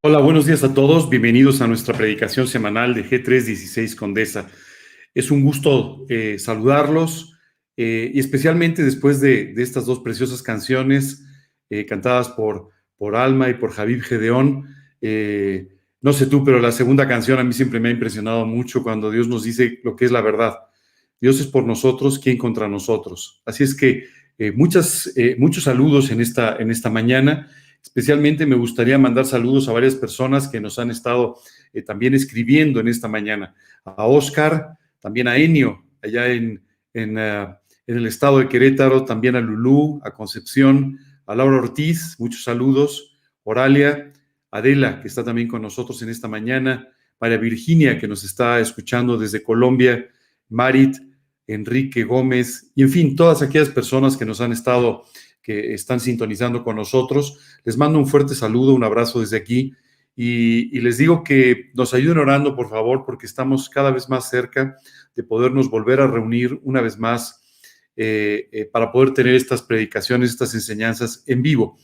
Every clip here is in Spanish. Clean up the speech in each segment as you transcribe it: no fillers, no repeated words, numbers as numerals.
Hola, buenos días a todos. Bienvenidos a nuestra predicación semanal de G316 Condesa. Es un gusto saludarlos y especialmente después de estas dos preciosas canciones cantadas por Alma y por Javid Gedeón. Eh, no sé tú, pero la segunda canción a mí siempre me ha impresionado mucho cuando Dios nos dice lo que es la verdad. Dios es por nosotros, ¿quién contra nosotros? Así es que muchos saludos en esta mañana. Especialmente me gustaría mandar saludos a varias personas que nos han estado también escribiendo en esta mañana. A Oscar, también a Enio, allá en el estado de Querétaro, también a Lulú, a Concepción, a Laura Ortiz, muchos saludos. Oralia, Adela, que está también con nosotros en esta mañana. María Virginia, que nos está escuchando desde Colombia. Marit, Enrique Gómez, y en fin, todas aquellas personas que están sintonizando con nosotros. Les mando un fuerte saludo, un abrazo desde aquí y les digo que nos ayuden orando, por favor, porque estamos cada vez más cerca de podernos volver a reunir una vez más para poder tener estas predicaciones, estas enseñanzas en vivo.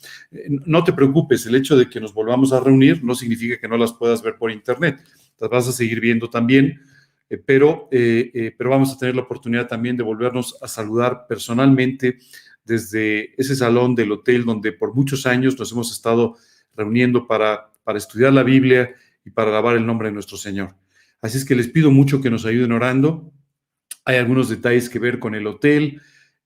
No te preocupes, el hecho de que nos volvamos a reunir no significa que no las puedas ver por internet, las vas a seguir viendo también. Pero vamos a tener la oportunidad también de volvernos a saludar personalmente desde ese salón del hotel donde por muchos años nos hemos estado reuniendo para estudiar la Biblia y para alabar el nombre de nuestro Señor. Así es que les pido mucho que nos ayuden orando. Hay algunos detalles que ver con el hotel.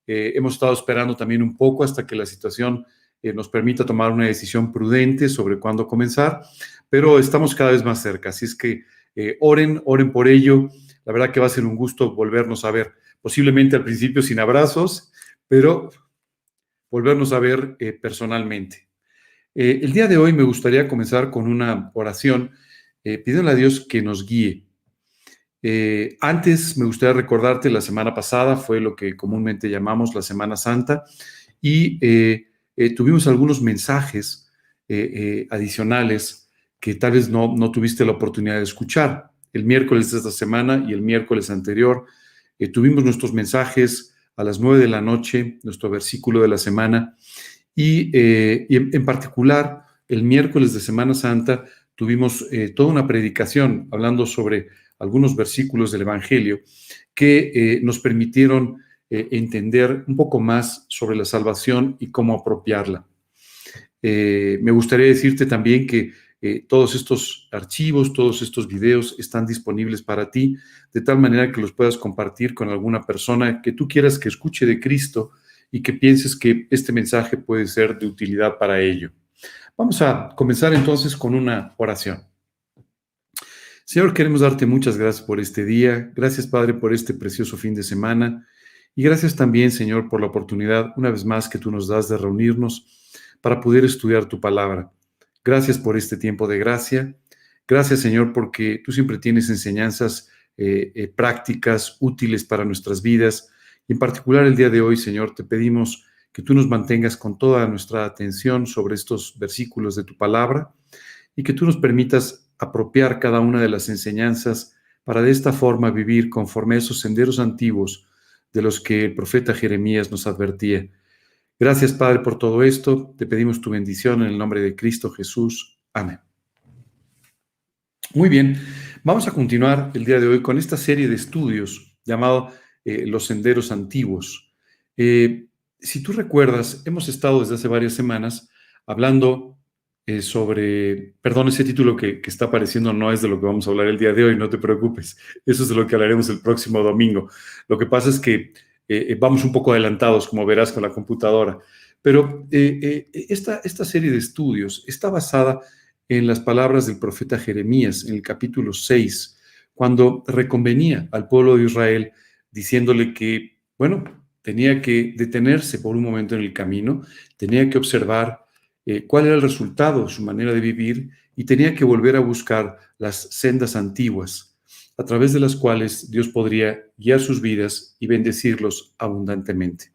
Hemos estado esperando también un poco hasta que la situación nos permita tomar una decisión prudente sobre cuándo comenzar, pero estamos cada vez más cerca. Así es que oren por ello. La verdad que va a ser un gusto volvernos a ver, posiblemente al principio sin abrazos, pero volvernos a ver personalmente. El día de hoy me gustaría comenzar con una oración pidiéndole a Dios que nos guíe. Antes me gustaría recordarte, la semana pasada fue lo que comúnmente llamamos la Semana Santa y tuvimos algunos mensajes adicionales que tal vez no tuviste la oportunidad de escuchar. El miércoles de esta semana y el miércoles anterior tuvimos nuestros mensajes a las 9 de la noche, nuestro versículo de la semana, y en particular el miércoles de Semana Santa tuvimos toda una predicación hablando sobre algunos versículos del Evangelio que nos permitieron entender un poco más sobre la salvación y cómo apropiarla. Me gustaría decirte también que todos estos archivos, todos estos videos están disponibles para ti, de tal manera que los puedas compartir con alguna persona que tú quieras que escuche de Cristo y que pienses que este mensaje puede ser de utilidad para ello. Vamos a comenzar entonces con una oración. Señor, queremos darte muchas gracias por este día. Gracias, Padre, por este precioso fin de semana. Y gracias también, Señor, por la oportunidad, una vez más, que tú nos das de reunirnos para poder estudiar tu palabra. Gracias por este tiempo de gracia. Gracias, Señor, porque tú siempre tienes enseñanzas prácticas, útiles para nuestras vidas. Y en particular el día de hoy, Señor, te pedimos que tú nos mantengas con toda nuestra atención sobre estos versículos de tu palabra y que tú nos permitas apropiar cada una de las enseñanzas para de esta forma vivir conforme a esos senderos antiguos de los que el profeta Jeremías nos advertía. Gracias, Padre, por todo esto. Te pedimos tu bendición en el nombre de Cristo Jesús. Amén. Muy bien, vamos a continuar el día de hoy con esta serie de estudios llamado Los Senderos Antiguos. Si tú recuerdas, hemos estado desde hace varias semanas hablando perdón, ese título que está apareciendo no es de lo que vamos a hablar el día de hoy, no te preocupes, eso es de lo que hablaremos el próximo domingo. Lo que pasa es que vamos un poco adelantados, como verás con la computadora, pero esta serie de estudios está basada en las palabras del profeta Jeremías en el capítulo 6, cuando reconvenía al pueblo de Israel diciéndole que, bueno, tenía que detenerse por un momento en el camino, tenía que observar cuál era el resultado de su manera de vivir y tenía que volver a buscar las sendas antiguas, a través de las cuales Dios podría guiar sus vidas y bendecirlos abundantemente.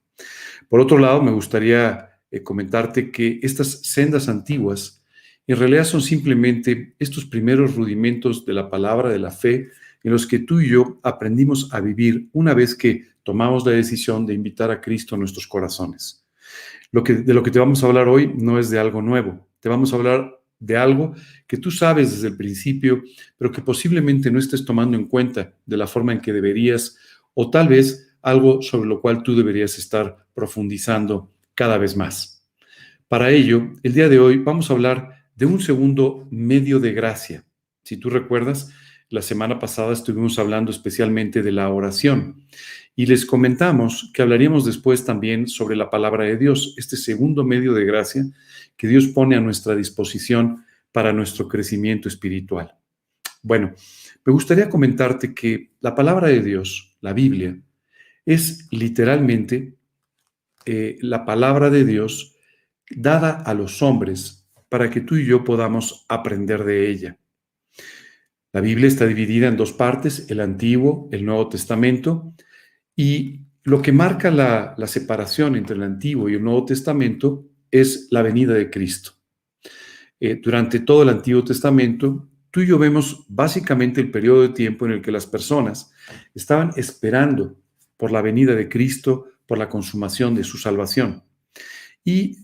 Por otro lado, me gustaría comentarte que estas sendas antiguas en realidad son simplemente estos primeros rudimentos de la palabra de la fe en los que tú y yo aprendimos a vivir una vez que tomamos la decisión de invitar a Cristo a nuestros corazones. De lo que te vamos a hablar hoy no es de algo nuevo. Te vamos a hablar de algo que tú sabes desde el principio, pero que posiblemente no estés tomando en cuenta de la forma en que deberías, o tal vez algo sobre lo cual tú deberías estar profundizando cada vez más. Para ello, el día de hoy vamos a hablar de un segundo medio de gracia. Si tú recuerdas, la semana pasada estuvimos hablando especialmente de la oración y les comentamos que hablaríamos después también sobre la palabra de Dios, este segundo medio de gracia que Dios pone a nuestra disposición para nuestro crecimiento espiritual. Bueno, me gustaría comentarte que la palabra de Dios, la Biblia, es literalmente la palabra de Dios dada a los hombres para que tú y yo podamos aprender de ella. La Biblia está dividida en dos partes, el Antiguo, el Nuevo Testamento, y lo que marca la separación entre el Antiguo y el Nuevo Testamento es la venida de Cristo. Durante todo el Antiguo Testamento, tú y yo vemos básicamente el periodo de tiempo en el que las personas estaban esperando por la venida de Cristo, por la consumación de su salvación. Y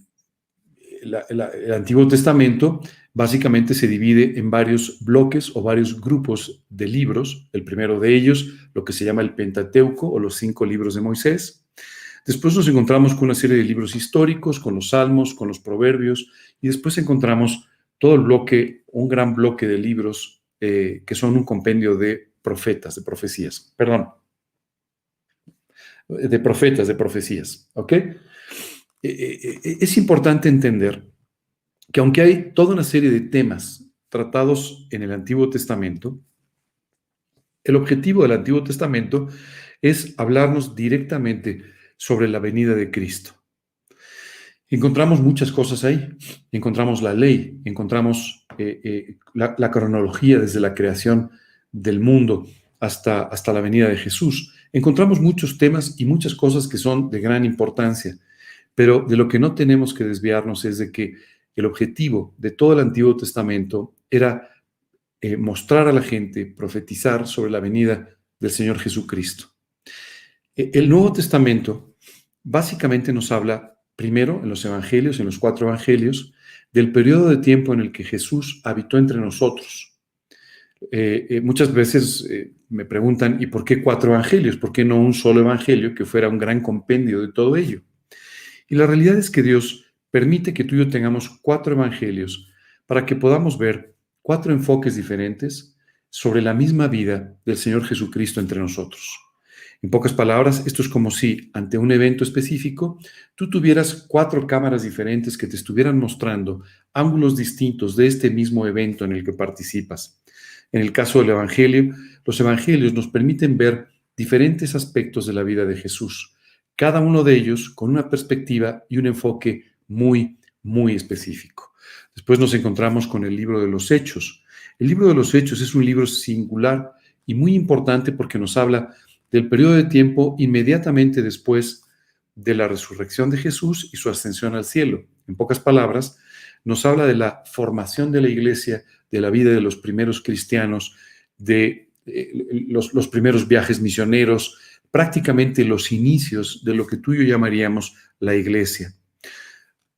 el Antiguo Testamento básicamente se divide en varios bloques o varios grupos de libros. El primero de ellos, lo que se llama el Pentateuco o los 5 libros de Moisés. Después nos encontramos con una serie de libros históricos, con los Salmos, con los Proverbios, y después encontramos todo el bloque, un gran bloque de libros que son un compendio de profetas, de profecías. Perdón, de profetas, de profecías, ¿ok? Es importante entender que aunque hay toda una serie de temas tratados en el Antiguo Testamento, el objetivo del Antiguo Testamento es hablarnos directamente sobre la venida de Cristo. Encontramos muchas cosas ahí. Encontramos la ley, encontramos la cronología desde la creación del mundo hasta la venida de Jesús. Encontramos muchos temas y muchas cosas que son de gran importancia, pero de lo que no tenemos que desviarnos es de que el objetivo de todo el Antiguo Testamento era mostrar a la gente, profetizar sobre la venida del Señor Jesucristo. El Nuevo Testamento básicamente nos habla, primero en los evangelios, en los 4 evangelios, del periodo de tiempo en el que Jesús habitó entre nosotros. Muchas veces me preguntan, ¿y por qué 4 evangelios? ¿Por qué no un solo evangelio que fuera un gran compendio de todo ello? Y la realidad es que Dios permite que tú y yo tengamos 4 evangelios para que podamos ver 4 enfoques diferentes sobre la misma vida del Señor Jesucristo entre nosotros. En pocas palabras, esto es como si ante un evento específico tú tuvieras 4 cámaras diferentes que te estuvieran mostrando ángulos distintos de este mismo evento en el que participas. En el caso del Evangelio, los evangelios nos permiten ver diferentes aspectos de la vida de Jesús, cada uno de ellos con una perspectiva y un enfoque muy, muy específico. Después nos encontramos con el libro de los Hechos. El libro de los Hechos es un libro singular y muy importante porque nos habla del periodo de tiempo inmediatamente después de la resurrección de Jesús y su ascensión al cielo. En pocas palabras, nos habla de la formación de la iglesia, de la vida de los primeros cristianos, de los primeros viajes misioneros, prácticamente los inicios de lo que tú y yo llamaríamos la iglesia.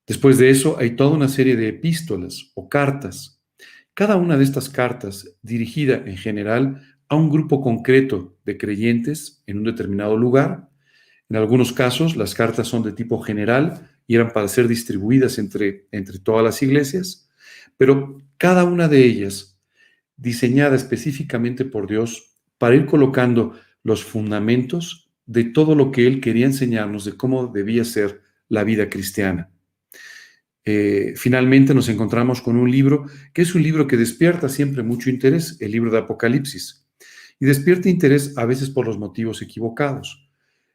Después de eso hay toda una serie de epístolas o cartas. Cada una de estas cartas dirigida en general a un grupo concreto de creyentes en un determinado lugar. En algunos casos las cartas son de tipo general y eran para ser distribuidas entre todas las iglesias, pero cada una de ellas diseñada específicamente por Dios para ir colocando los fundamentos de todo lo que Él quería enseñarnos de cómo debía ser la vida cristiana. Finalmente nos encontramos con un libro que es un libro que despierta siempre mucho interés, el libro de Apocalipsis, y despierta interés a veces por los motivos equivocados.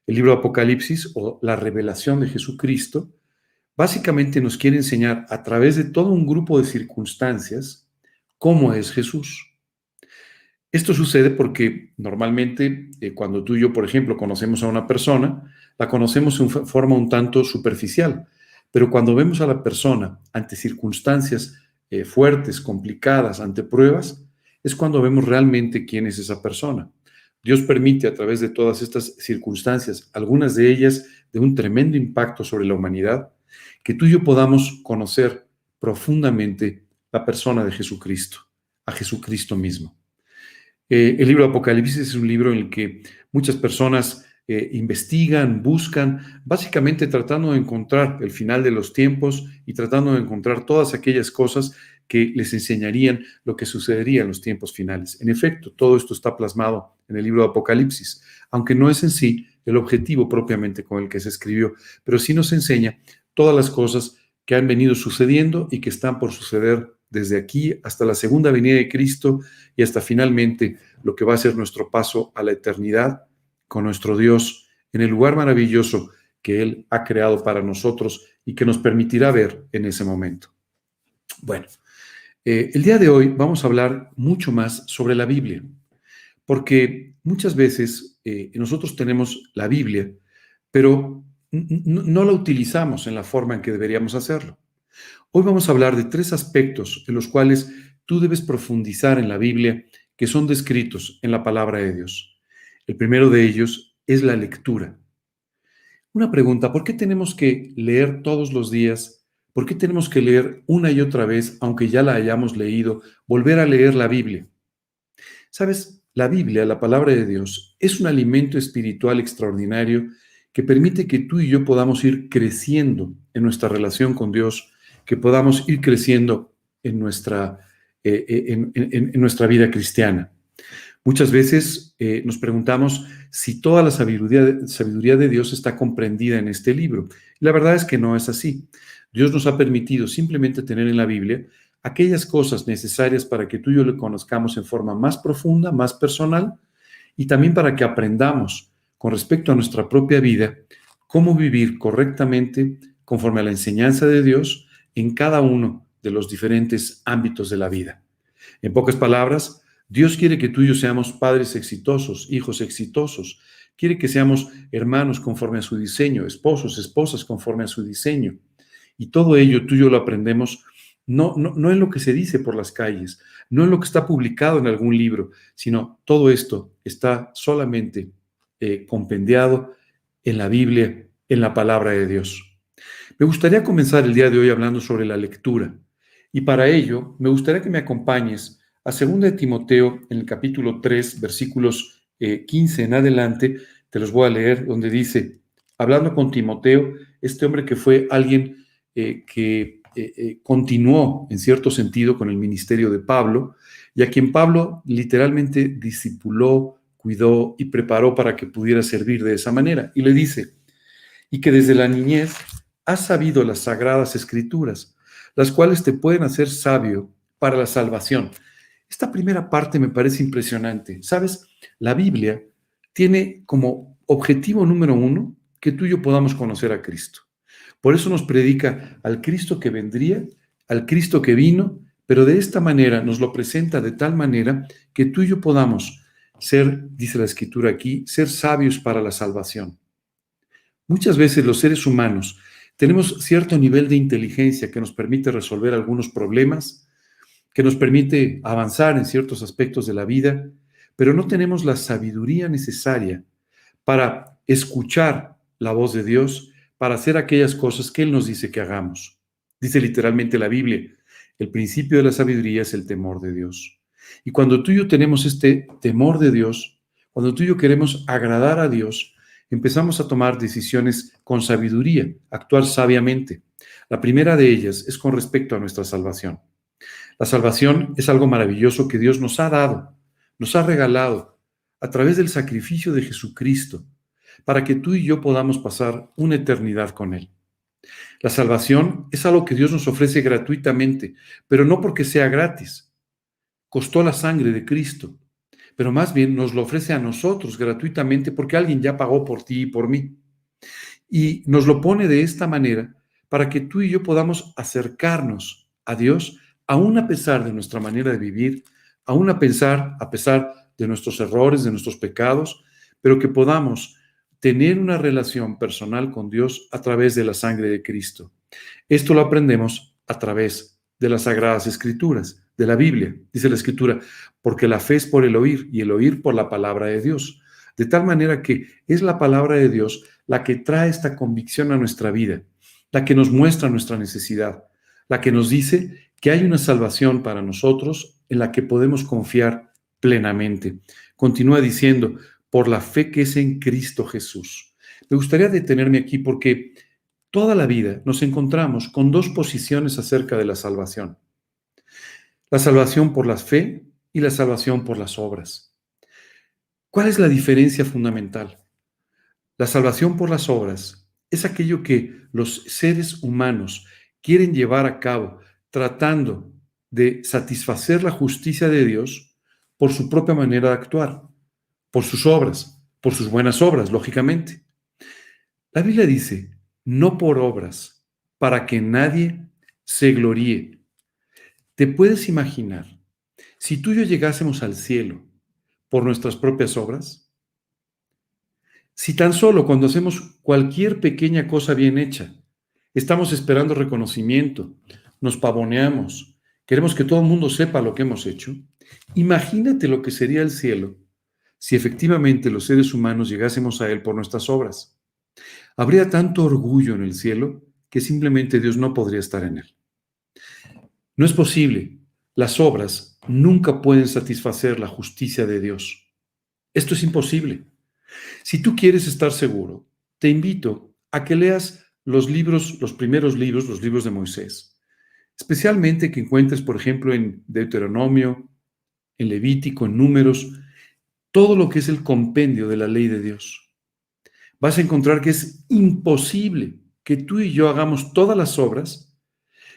El libro de Apocalipsis o la revelación de Jesucristo básicamente nos quiere enseñar a través de todo un grupo de circunstancias cómo es Jesús. Esto sucede porque normalmente cuando tú y yo, por ejemplo, conocemos a una persona, la conocemos de forma un tanto superficial, pero cuando vemos a la persona ante circunstancias fuertes, complicadas, ante pruebas, es cuando vemos realmente quién es esa persona. Dios permite a través de todas estas circunstancias, algunas de ellas de un tremendo impacto sobre la humanidad, que tú y yo podamos conocer profundamente la persona de Jesucristo, a Jesucristo mismo. El libro de Apocalipsis es un libro en el que muchas personas investigan, buscan, básicamente tratando de encontrar el final de los tiempos y tratando de encontrar todas aquellas cosas que les enseñarían lo que sucedería en los tiempos finales. En efecto, todo esto está plasmado en el libro de Apocalipsis, aunque no es en sí el objetivo propiamente con el que se escribió, pero sí nos enseña todas las cosas que han venido sucediendo y que están por suceder desde aquí hasta la segunda venida de Cristo y hasta finalmente lo que va a ser nuestro paso a la eternidad con nuestro Dios en el lugar maravilloso que Él ha creado para nosotros y que nos permitirá ver en ese momento. Bueno, el día de hoy vamos a hablar mucho más sobre la Biblia, porque muchas veces nosotros tenemos la Biblia, pero no la utilizamos en la forma en que deberíamos hacerlo. Hoy vamos a hablar de 3 aspectos en los cuales tú debes profundizar en la Biblia que son descritos en la palabra de Dios. El primero de ellos es la lectura. Una pregunta, ¿por qué tenemos que leer todos los días? ¿Por qué tenemos que leer una y otra vez, aunque ya la hayamos leído, volver a leer la Biblia? ¿Sabes? La Biblia, la palabra de Dios, es un alimento espiritual extraordinario que permite que tú y yo podamos ir creciendo en nuestra relación con Dios, que podamos ir creciendo en nuestra vida cristiana. Muchas veces nos preguntamos si toda la sabiduría de Dios está comprendida en este libro. La verdad es que no es así. Dios nos ha permitido simplemente tener en la Biblia aquellas cosas necesarias para que tú y yo le conozcamos en forma más profunda, más personal, y también para que aprendamos con respecto a nuestra propia vida cómo vivir correctamente conforme a la enseñanza de Dios en cada uno de los diferentes ámbitos de la vida. En pocas palabras, Dios quiere que tú y yo seamos padres exitosos, hijos exitosos. Quiere que seamos hermanos conforme a su diseño, esposos, esposas conforme a su diseño. Y todo ello tú y yo lo aprendemos no en lo que se dice por las calles, no en lo que está publicado en algún libro, sino todo esto está solamente compendiado en la Biblia, en la palabra de Dios. Me gustaría comenzar el día de hoy hablando sobre la lectura. Y para ello, me gustaría que me acompañes a 2 de Timoteo, en el capítulo 3, versículos 15 en adelante. Te los voy a leer, donde dice, hablando con Timoteo, este hombre que fue alguien que continuó, en cierto sentido, con el ministerio de Pablo, y a quien Pablo literalmente discipuló, cuidó y preparó para que pudiera servir de esa manera. Y le dice, y que desde la niñez has sabido las sagradas escrituras, las cuales te pueden hacer sabio para la salvación. Esta primera parte me parece impresionante. ¿Sabes? La Biblia tiene como objetivo número 1 que tú y yo podamos conocer a Cristo. Por eso nos predica al Cristo que vendría, al Cristo que vino, pero de esta manera nos lo presenta de tal manera que tú y yo podamos ser, dice la Escritura aquí, ser sabios para la salvación. Muchas veces los seres humanos tenemos cierto nivel de inteligencia que nos permite resolver algunos problemas, que nos permite avanzar en ciertos aspectos de la vida, pero no tenemos la sabiduría necesaria para escuchar la voz de Dios, para hacer aquellas cosas que Él nos dice que hagamos. Dice literalmente la Biblia, el principio de la sabiduría es el temor de Dios. Y cuando tú y yo tenemos este temor de Dios, cuando tú y yo queremos agradar a Dios, empezamos a tomar decisiones con sabiduría, actuar sabiamente. La primera de ellas es con respecto a nuestra salvación. La salvación es algo maravilloso que Dios nos ha dado, nos ha regalado a través del sacrificio de Jesucristo, para que tú y yo podamos pasar una eternidad con Él. La salvación es algo que Dios nos ofrece gratuitamente, pero no porque sea gratis. Costó la sangre de Cristo, pero más bien nos lo ofrece a nosotros gratuitamente porque alguien ya pagó por ti y por mí. Y nos lo pone de esta manera para que tú y yo podamos acercarnos a Dios, aún a pesar de nuestra manera de vivir, aún a pesar de nuestros errores, de nuestros pecados, pero que podamos tener una relación personal con Dios a través de la sangre de Cristo. Esto lo aprendemos a través de las Sagradas Escrituras, de la Biblia. Dice la Escritura, porque la fe es por el oír y el oír por la palabra de Dios. De tal manera que es la palabra de Dios la que trae esta convicción a nuestra vida, la que nos muestra nuestra necesidad, la que nos dice que hay una salvación para nosotros en la que podemos confiar plenamente. Continúa diciendo, por la fe que es en Cristo Jesús. Me gustaría detenerme aquí porque toda la vida nos encontramos con dos posiciones acerca de la salvación. La salvación por la fe y la salvación por las obras. ¿Cuál es la diferencia fundamental? La salvación por las obras es aquello que los seres humanos quieren llevar a cabo tratando de satisfacer la justicia de Dios por su propia manera de actuar, por sus obras, por sus buenas obras, lógicamente. La Biblia dice, no por obras, para que nadie se gloríe. ¿Te puedes imaginar si tú y yo llegásemos al cielo por nuestras propias obras? Si tan solo cuando hacemos cualquier pequeña cosa bien hecha, estamos esperando reconocimiento, nos pavoneamos, queremos que todo el mundo sepa lo que hemos hecho, imagínate lo que sería el cielo si efectivamente los seres humanos llegásemos a él por nuestras obras. Habría tanto orgullo en el cielo que simplemente Dios no podría estar en él. No es posible. Las obras nunca pueden satisfacer la justicia de Dios. Esto es imposible. Si tú quieres estar seguro, te invito a que leas los libros, los primeros libros, los libros de Moisés. Especialmente que encuentres, por ejemplo, en Deuteronomio, en Levítico, en Números, todo lo que es el compendio de la ley de Dios. Vas a encontrar que es imposible que tú y yo hagamos todas las obras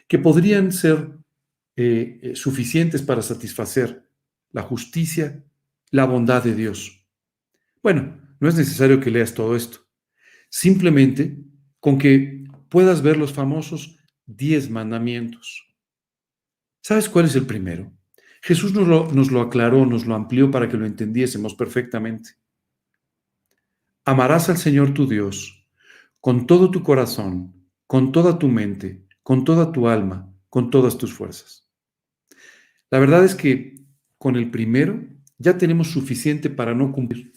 que podrían ser suficientes para satisfacer la justicia, la bondad de Dios. Bueno, no es necesario que leas todo esto. Simplemente con que puedas ver los famosos 10 mandamientos. ¿Sabes cuál es el primero? Jesús nos lo aclaró, nos lo amplió para que lo entendiésemos perfectamente. Amarás al Señor tu Dios con todo tu corazón, con toda tu mente, con toda tu alma, con todas tus fuerzas. La verdad es que con el primero ya tenemos suficiente para no cumplir.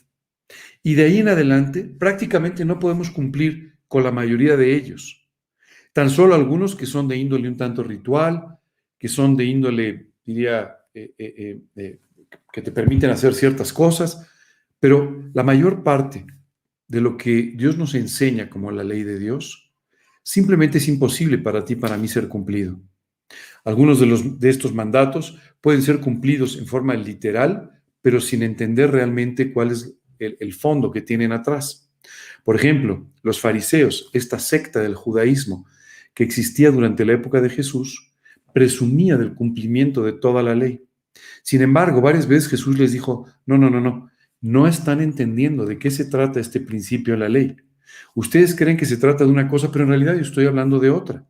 Y de ahí en adelante prácticamente no podemos cumplir con la mayoría de ellos. Tan solo algunos que son de índole un tanto ritual, que son de índole, diría, que te permiten hacer ciertas cosas, pero la mayor parte de lo que Dios nos enseña como la ley de Dios, simplemente es imposible para ti, para mí ser cumplido. Algunos de estos mandatos pueden ser cumplidos en forma literal, pero sin entender realmente cuál es el fondo que tienen atrás. Por ejemplo, los fariseos, esta secta del judaísmo que existía durante la época de Jesús, presumía del cumplimiento de toda la ley. Sin embargo, varias veces Jesús les dijo, no están entendiendo de qué se trata este principio de la ley. Ustedes creen que se trata de una cosa, pero en realidad yo estoy hablando de otra.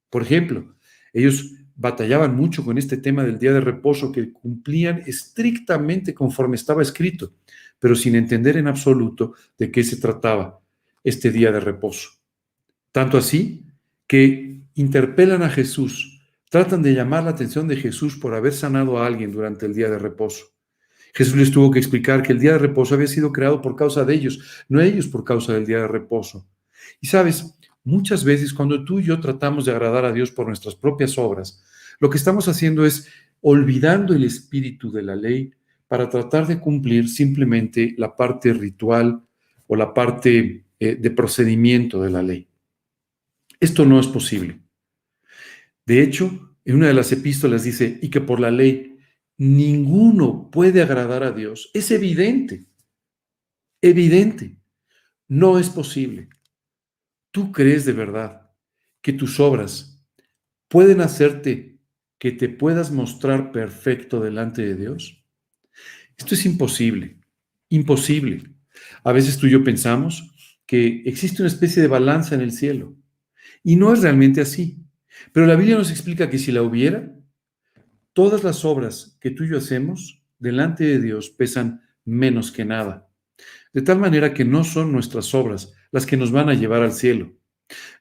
Por ejemplo, ellos batallaban mucho con este tema del día de reposo que cumplían estrictamente conforme estaba escrito, pero sin entender en absoluto de qué se trataba este día de reposo. Tanto así que interpelan a Jesús, tratan de llamar la atención de Jesús por haber sanado a alguien durante el día de reposo. Jesús les tuvo que explicar que el día de reposo había sido creado por causa de ellos, no ellos por causa del día de reposo. Y sabes, muchas veces cuando tú y yo tratamos de agradar a Dios por nuestras propias obras, lo que estamos haciendo es olvidando el espíritu de la ley para tratar de cumplir simplemente la parte ritual o la parte de procedimiento de la ley. Esto no es posible. De hecho, en una de las epístolas dice, y que por la ley ninguno puede agradar a Dios. Es evidente, evidente. No es posible. ¿Tú crees de verdad que tus obras pueden hacerte que te puedas mostrar perfecto delante de Dios? Esto es imposible, imposible. A veces tú y yo pensamos que existe una especie de balanza en el cielo y no es realmente así. Pero la Biblia nos explica que si la hubiera, todas las obras que tú y yo hacemos delante de Dios pesan menos que nada. De tal manera que no son nuestras obras las que nos van a llevar al cielo.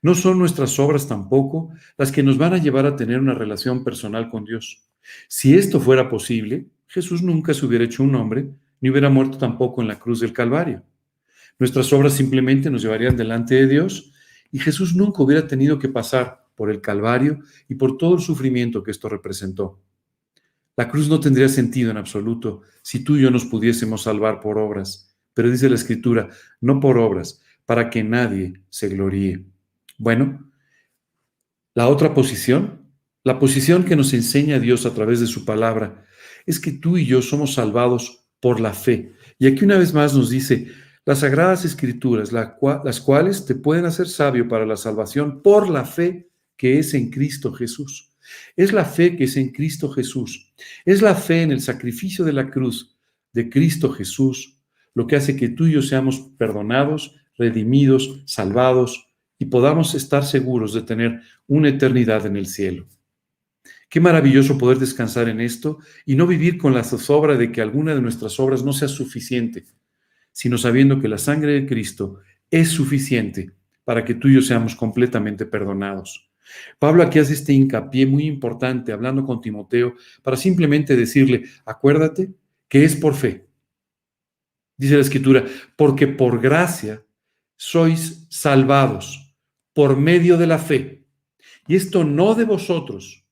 No son nuestras obras tampoco las que nos van a llevar a tener una relación personal con Dios. Si esto fuera posible, Jesús nunca se hubiera hecho un hombre, ni hubiera muerto tampoco en la cruz del Calvario. Nuestras obras simplemente nos llevarían delante de Dios y Jesús nunca hubiera tenido que pasar por el Calvario y por todo el sufrimiento que esto representó. La cruz no tendría sentido en absoluto si tú y yo nos pudiésemos salvar por obras, pero dice la Escritura, no por obras, para que nadie se gloríe. Bueno, la otra posición, la posición que nos enseña Dios a través de su palabra, es que tú y yo somos salvados por la fe. Y aquí una vez más nos dice, las Sagradas Escrituras, las cuales te pueden hacer sabio para la salvación por la fe que es en Cristo Jesús. Es la fe que es en Cristo Jesús. Es la fe en el sacrificio de la cruz de Cristo Jesús lo que hace que tú y yo seamos perdonados, redimidos, salvados y podamos estar seguros de tener una eternidad en el cielo. Qué maravilloso poder descansar en esto y no vivir con la zozobra de que alguna de nuestras obras no sea suficiente, sino sabiendo que la sangre de Cristo es suficiente para que tú y yo seamos completamente perdonados. Pablo aquí hace este hincapié muy importante hablando con Timoteo para simplemente decirle, acuérdate que es por fe. Dice la Escritura, porque por gracia sois salvados por medio de la fe. Y esto no de vosotros,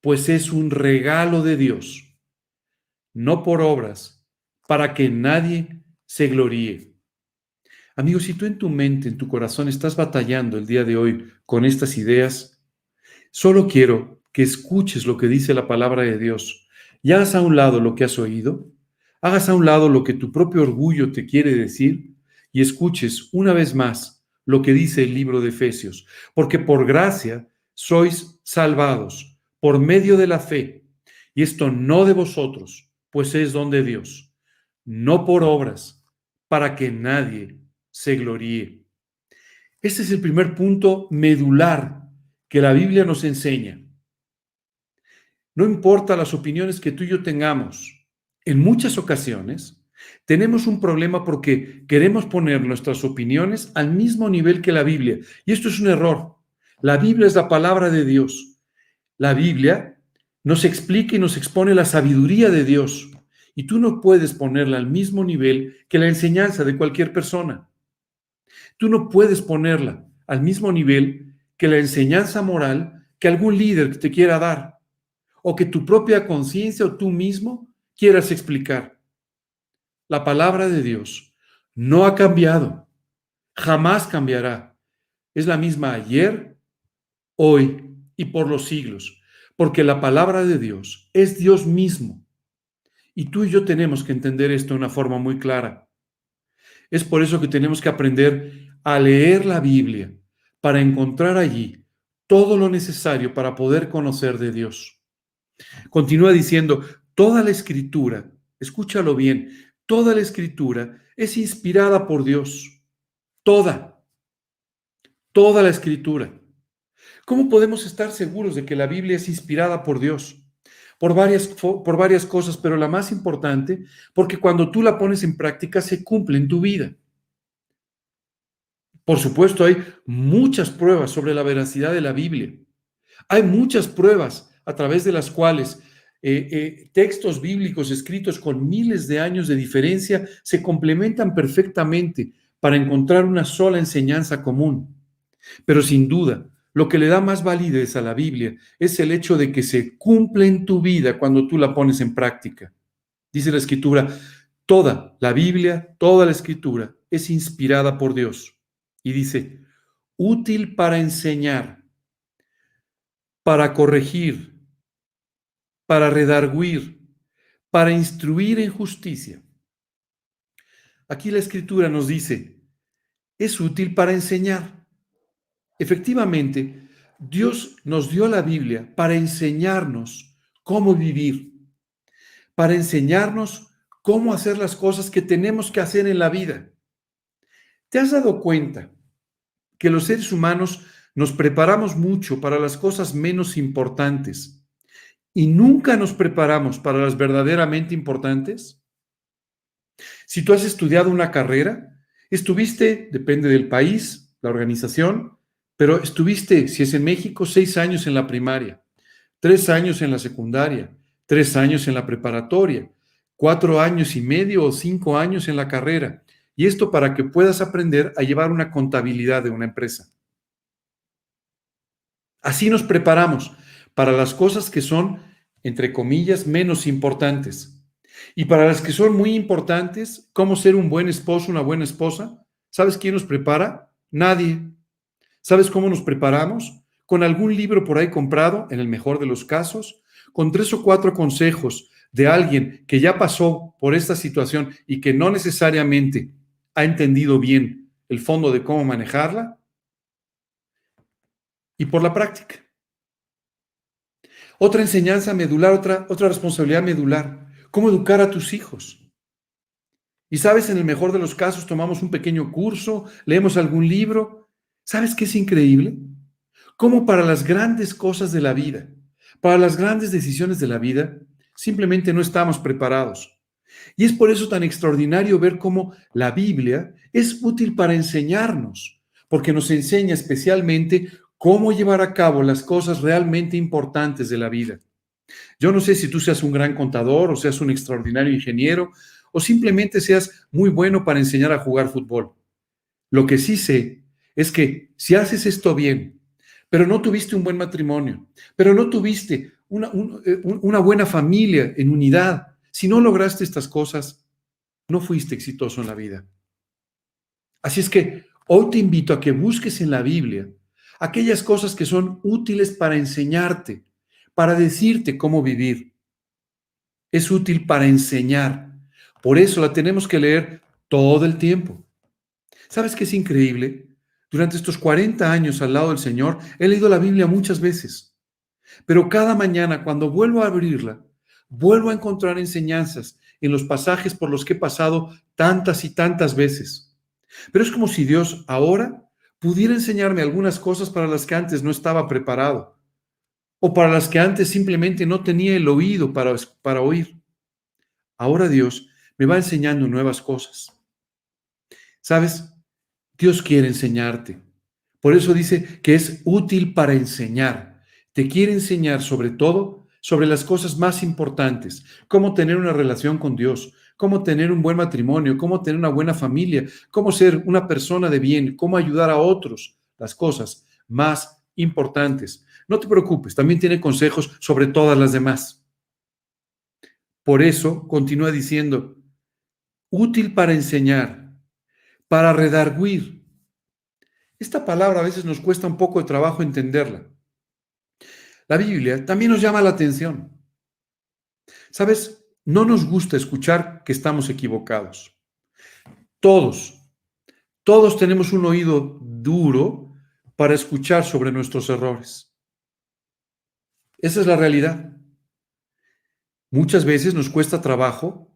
pues es un regalo de Dios, no por obras, para que nadie se gloríe. Amigos, si tú en tu mente, en tu corazón estás batallando el día de hoy con estas ideas, solo quiero que escuches lo que dice la palabra de Dios y hagas a un lado lo que has oído, hagas a un lado lo que tu propio orgullo te quiere decir y escuches una vez más lo que dice el libro de Efesios, porque por gracia sois salvados por medio de la fe, y esto no de vosotros, pues es don de Dios, no por obras, para que nadie se gloríe. Este es el primer punto medular que la Biblia nos enseña. No importa las opiniones que tú y yo tengamos, en muchas ocasiones tenemos un problema porque queremos poner nuestras opiniones al mismo nivel que la Biblia. Y esto es un error. La Biblia es la palabra de Dios. La Biblia nos explica y nos expone la sabiduría de Dios. Y tú no puedes ponerla al mismo nivel que la enseñanza de cualquier persona. Tú no puedes ponerla al mismo nivel que la enseñanza moral que algún líder te quiera dar o que tu propia conciencia o tú mismo quieras explicar. La palabra de Dios no ha cambiado, jamás cambiará. Es la misma ayer, hoy y por los siglos, porque la palabra de Dios es Dios mismo. Y tú y yo tenemos que entender esto de una forma muy clara. Es por eso que tenemos que aprender a leer la Biblia para encontrar allí todo lo necesario para poder conocer de Dios. Continúa diciendo, toda la Escritura, escúchalo bien, toda la Escritura es inspirada por Dios. Toda la Escritura. ¿Cómo podemos estar seguros de que la Biblia es inspirada por Dios? Por varias cosas, pero la más importante, porque cuando tú la pones en práctica se cumple en tu vida. Por supuesto, hay muchas pruebas sobre la veracidad de la Biblia. Hay muchas pruebas a través de las cuales textos bíblicos escritos con miles de años de diferencia se complementan perfectamente para encontrar una sola enseñanza común. Pero sin duda, lo que le da más validez a la Biblia es el hecho de que se cumple en tu vida cuando tú la pones en práctica. Dice la Escritura, toda la Biblia, toda la Escritura es inspirada por Dios. Y dice, útil para enseñar, para corregir, para redarguir, para instruir en justicia. Aquí la Escritura nos dice, es útil para enseñar. Efectivamente, Dios nos dio la Biblia para enseñarnos cómo vivir, para enseñarnos cómo hacer las cosas que tenemos que hacer en la vida. ¿Te has dado cuenta que los seres humanos nos preparamos mucho para las cosas menos importantes y nunca nos preparamos para las verdaderamente importantes? Si tú has estudiado una carrera, estuviste, depende del país, la organización, pero estuviste, si es en México, 6 años en la primaria, 3 años en la secundaria, 3 años en la preparatoria, 4 años y medio o 5 años en la carrera. Y esto para que puedas aprender a llevar una contabilidad de una empresa. Así nos preparamos para las cosas que son, entre comillas, menos importantes. Y para las que son muy importantes, cómo ser un buen esposo, una buena esposa, ¿sabes quién nos prepara? Nadie. ¿Sabes cómo nos preparamos? Con algún libro por ahí comprado, en el mejor de los casos, con 3 o 4 consejos de alguien que ya pasó por esta situación y que no necesariamente ha entendido bien el fondo de cómo manejarla, y por la práctica. Otra enseñanza medular, otra responsabilidad medular, cómo educar a tus hijos. Y sabes, en el mejor de los casos tomamos un pequeño curso, leemos algún libro. ¿Sabes qué es increíble? Cómo para las grandes cosas de la vida, para las grandes decisiones de la vida, simplemente no estamos preparados. Y es por eso tan extraordinario ver cómo la Biblia es útil para enseñarnos, porque nos enseña especialmente cómo llevar a cabo las cosas realmente importantes de la vida. Yo no sé si tú seas un gran contador o seas un extraordinario ingeniero o simplemente seas muy bueno para enseñar a jugar fútbol. Lo que sí sé es que si haces esto bien, pero no tuviste un buen matrimonio, pero no tuviste una buena familia en unidad, si no lograste estas cosas, no fuiste exitoso en la vida. Así es que hoy te invito a que busques en la Biblia aquellas cosas que son útiles para enseñarte, para decirte cómo vivir. Es útil para enseñar. Por eso la tenemos que leer todo el tiempo. ¿Sabes qué es increíble? Durante estos 40 años al lado del Señor, he leído la Biblia muchas veces, pero cada mañana cuando vuelvo a abrirla, vuelvo a encontrar enseñanzas en los pasajes por los que he pasado tantas y tantas veces. Pero es como si Dios ahora pudiera enseñarme algunas cosas para las que antes no estaba preparado o para las que antes simplemente no tenía el oído para oír. Ahora Dios me va enseñando nuevas cosas. ¿Sabes? Dios quiere enseñarte. Por eso dice que es útil para enseñar. Te quiere enseñar sobre todo sobre las cosas más importantes, cómo tener una relación con Dios, cómo tener un buen matrimonio, cómo tener una buena familia, cómo ser una persona de bien, cómo ayudar a otros, las cosas más importantes. No te preocupes, también tiene consejos sobre todas las demás. Por eso continúa diciendo, útil para enseñar, para redarguir. Esta palabra a veces nos cuesta un poco de trabajo entenderla. La Biblia también nos llama la atención. ¿Sabes? No nos gusta escuchar que estamos equivocados. Todos, todos tenemos un oído duro para escuchar sobre nuestros errores. Esa es la realidad. Muchas veces nos cuesta trabajo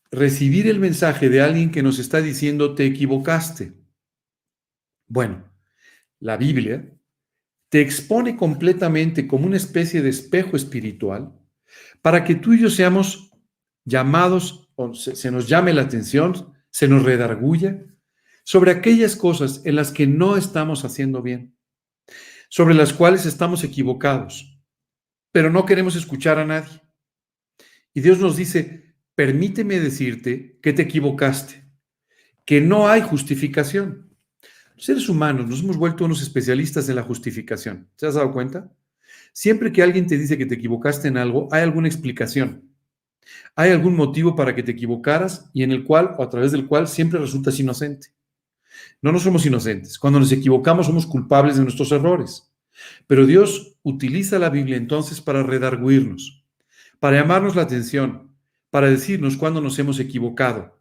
recibir el mensaje de alguien que nos está diciendo te equivocaste. Bueno, la Biblia te expone completamente como una especie de espejo espiritual para que tú y yo seamos llamados, o se nos llame la atención, se nos redarguya sobre aquellas cosas en las que no estamos haciendo bien, sobre las cuales estamos equivocados, pero no queremos escuchar a nadie. Y Dios nos dice, permíteme decirte que te equivocaste, que no hay justificación. Los seres humanos nos hemos vuelto unos especialistas en la justificación. ¿Te has dado cuenta? Siempre que alguien te dice que te equivocaste en algo, hay alguna explicación. Hay algún motivo para que te equivocaras y en el cual o a través del cual siempre resultas inocente. No somos inocentes. Cuando nos equivocamos somos culpables de nuestros errores. Pero Dios utiliza la Biblia entonces para redarguirnos, para llamarnos la atención, para decirnos cuándo nos hemos equivocado.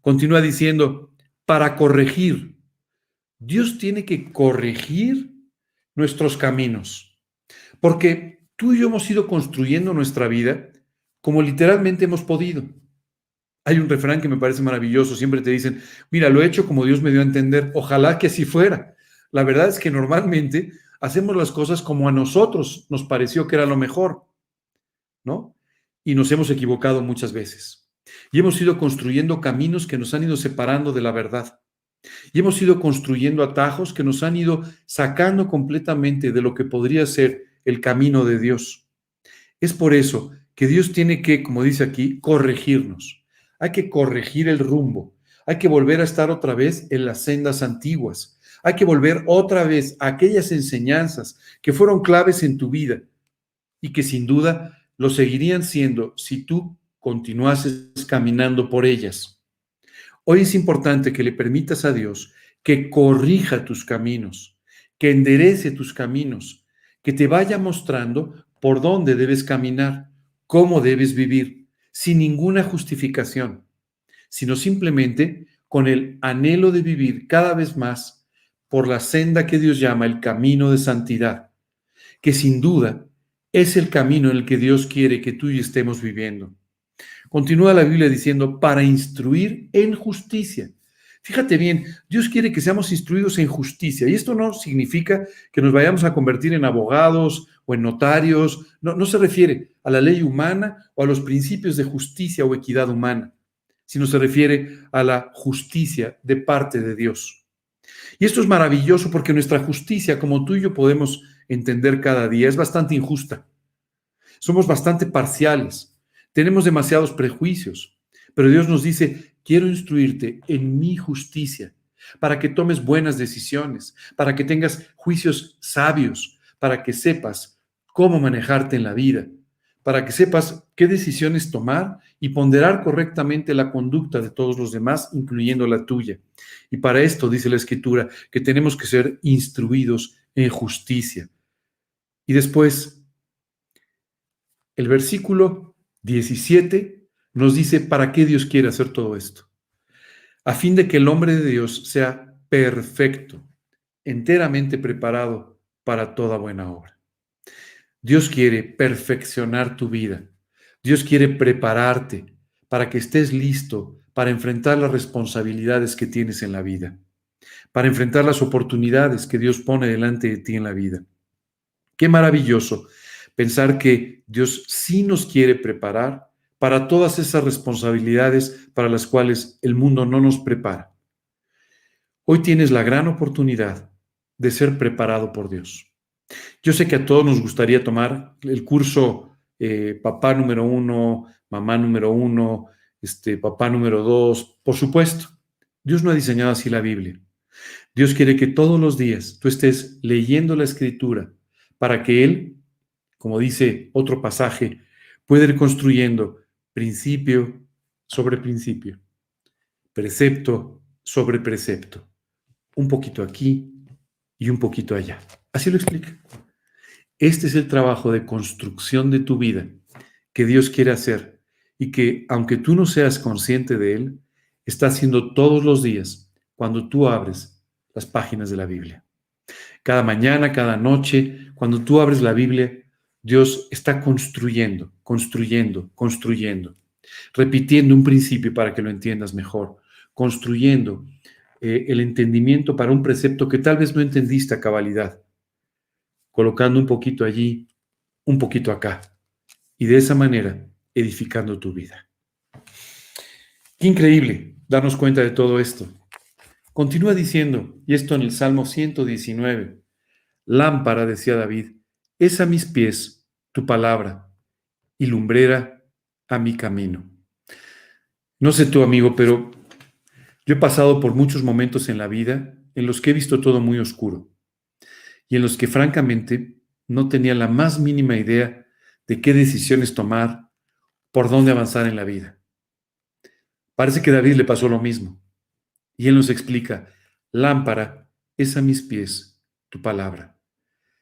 Continúa diciendo, para corregir. Dios tiene que corregir nuestros caminos, porque tú y yo hemos ido construyendo nuestra vida como literalmente hemos podido. Hay un refrán que me parece maravilloso, siempre te dicen, mira, lo he hecho como Dios me dio a entender, ojalá que así fuera. La verdad es que normalmente hacemos las cosas como a nosotros nos pareció que era lo mejor, ¿no? Y nos hemos equivocado muchas veces. Y hemos ido construyendo caminos que nos han ido separando de la verdad. Y hemos ido construyendo atajos que nos han ido sacando completamente de lo que podría ser el camino de Dios. Es por eso que Dios tiene que, como dice aquí, corregirnos. Hay que corregir el rumbo. Hay que volver a estar otra vez en las sendas antiguas. Hay que volver otra vez a aquellas enseñanzas que fueron claves en tu vida y que sin duda lo seguirían siendo si tú continuases caminando por ellas. Hoy es importante que le permitas a Dios que corrija tus caminos, que enderece tus caminos, que te vaya mostrando por dónde debes caminar, cómo debes vivir, sin ninguna justificación, sino simplemente con el anhelo de vivir cada vez más por la senda que Dios llama el camino de santidad, que sin duda es el camino en el que Dios quiere que tú y yo estemos viviendo. Continúa la Biblia diciendo, para instruir en justicia. Fíjate bien, Dios quiere que seamos instruidos en justicia. Y esto no significa que nos vayamos a convertir en abogados o en notarios. No, no se refiere a la ley humana o a los principios de justicia o equidad humana, sino se refiere a la justicia de parte de Dios. Y esto es maravilloso porque nuestra justicia, como tú y yo podemos entender cada día, es bastante injusta. Somos bastante parciales, tenemos demasiados prejuicios, pero Dios nos dice, quiero instruirte en mi justicia, para que tomes buenas decisiones, para que tengas juicios sabios, para que sepas cómo manejarte en la vida, para que sepas qué decisiones tomar y ponderar correctamente la conducta de todos los demás, incluyendo la tuya. Y para esto, dice la Escritura, que tenemos que ser instruidos en justicia. Y después, el versículo 17 nos dice para qué Dios quiere hacer todo esto. A fin de que el hombre de Dios sea perfecto, enteramente preparado para toda buena obra. Dios quiere perfeccionar tu vida. Dios quiere prepararte para que estés listo para enfrentar las responsabilidades que tienes en la vida, para enfrentar las oportunidades que Dios pone delante de ti en la vida. Qué maravilloso pensar que Dios sí nos quiere preparar para todas esas responsabilidades para las cuales el mundo no nos prepara. Hoy tienes la gran oportunidad de ser preparado por Dios. Yo sé que a todos nos gustaría tomar el curso papá número 1, mamá número 1, papá número 2. Por supuesto, Dios no ha diseñado así la Biblia. Dios quiere que todos los días tú estés leyendo la Escritura para que Él, como dice otro pasaje, pueda ir construyendo principio sobre principio, precepto sobre precepto, un poquito aquí y un poquito allá. Así lo explica. Este es el trabajo de construcción de tu vida que Dios quiere hacer y que, aunque tú no seas consciente de Él, está haciendo todos los días cuando tú abres las páginas de la Biblia. Cada mañana, cada noche, cuando tú abres la Biblia, Dios está construyendo, repitiendo un principio para que lo entiendas mejor, construyendo el entendimiento para un precepto que tal vez no entendiste a cabalidad, colocando un poquito allí, un poquito acá, y de esa manera edificando tu vida. Qué increíble darnos cuenta de todo esto. Continúa diciendo, y esto en el Salmo 119, lámpara, decía David, es a mis pies tu palabra y lumbrera a mi camino. No sé tú, amigo, pero yo he pasado por muchos momentos en la vida en los que he visto todo muy oscuro y en los que francamente no tenía la más mínima idea de qué decisiones tomar, por dónde avanzar en la vida. Parece que a David le pasó lo mismo y él nos explica, lámpara es a mis pies tu palabra.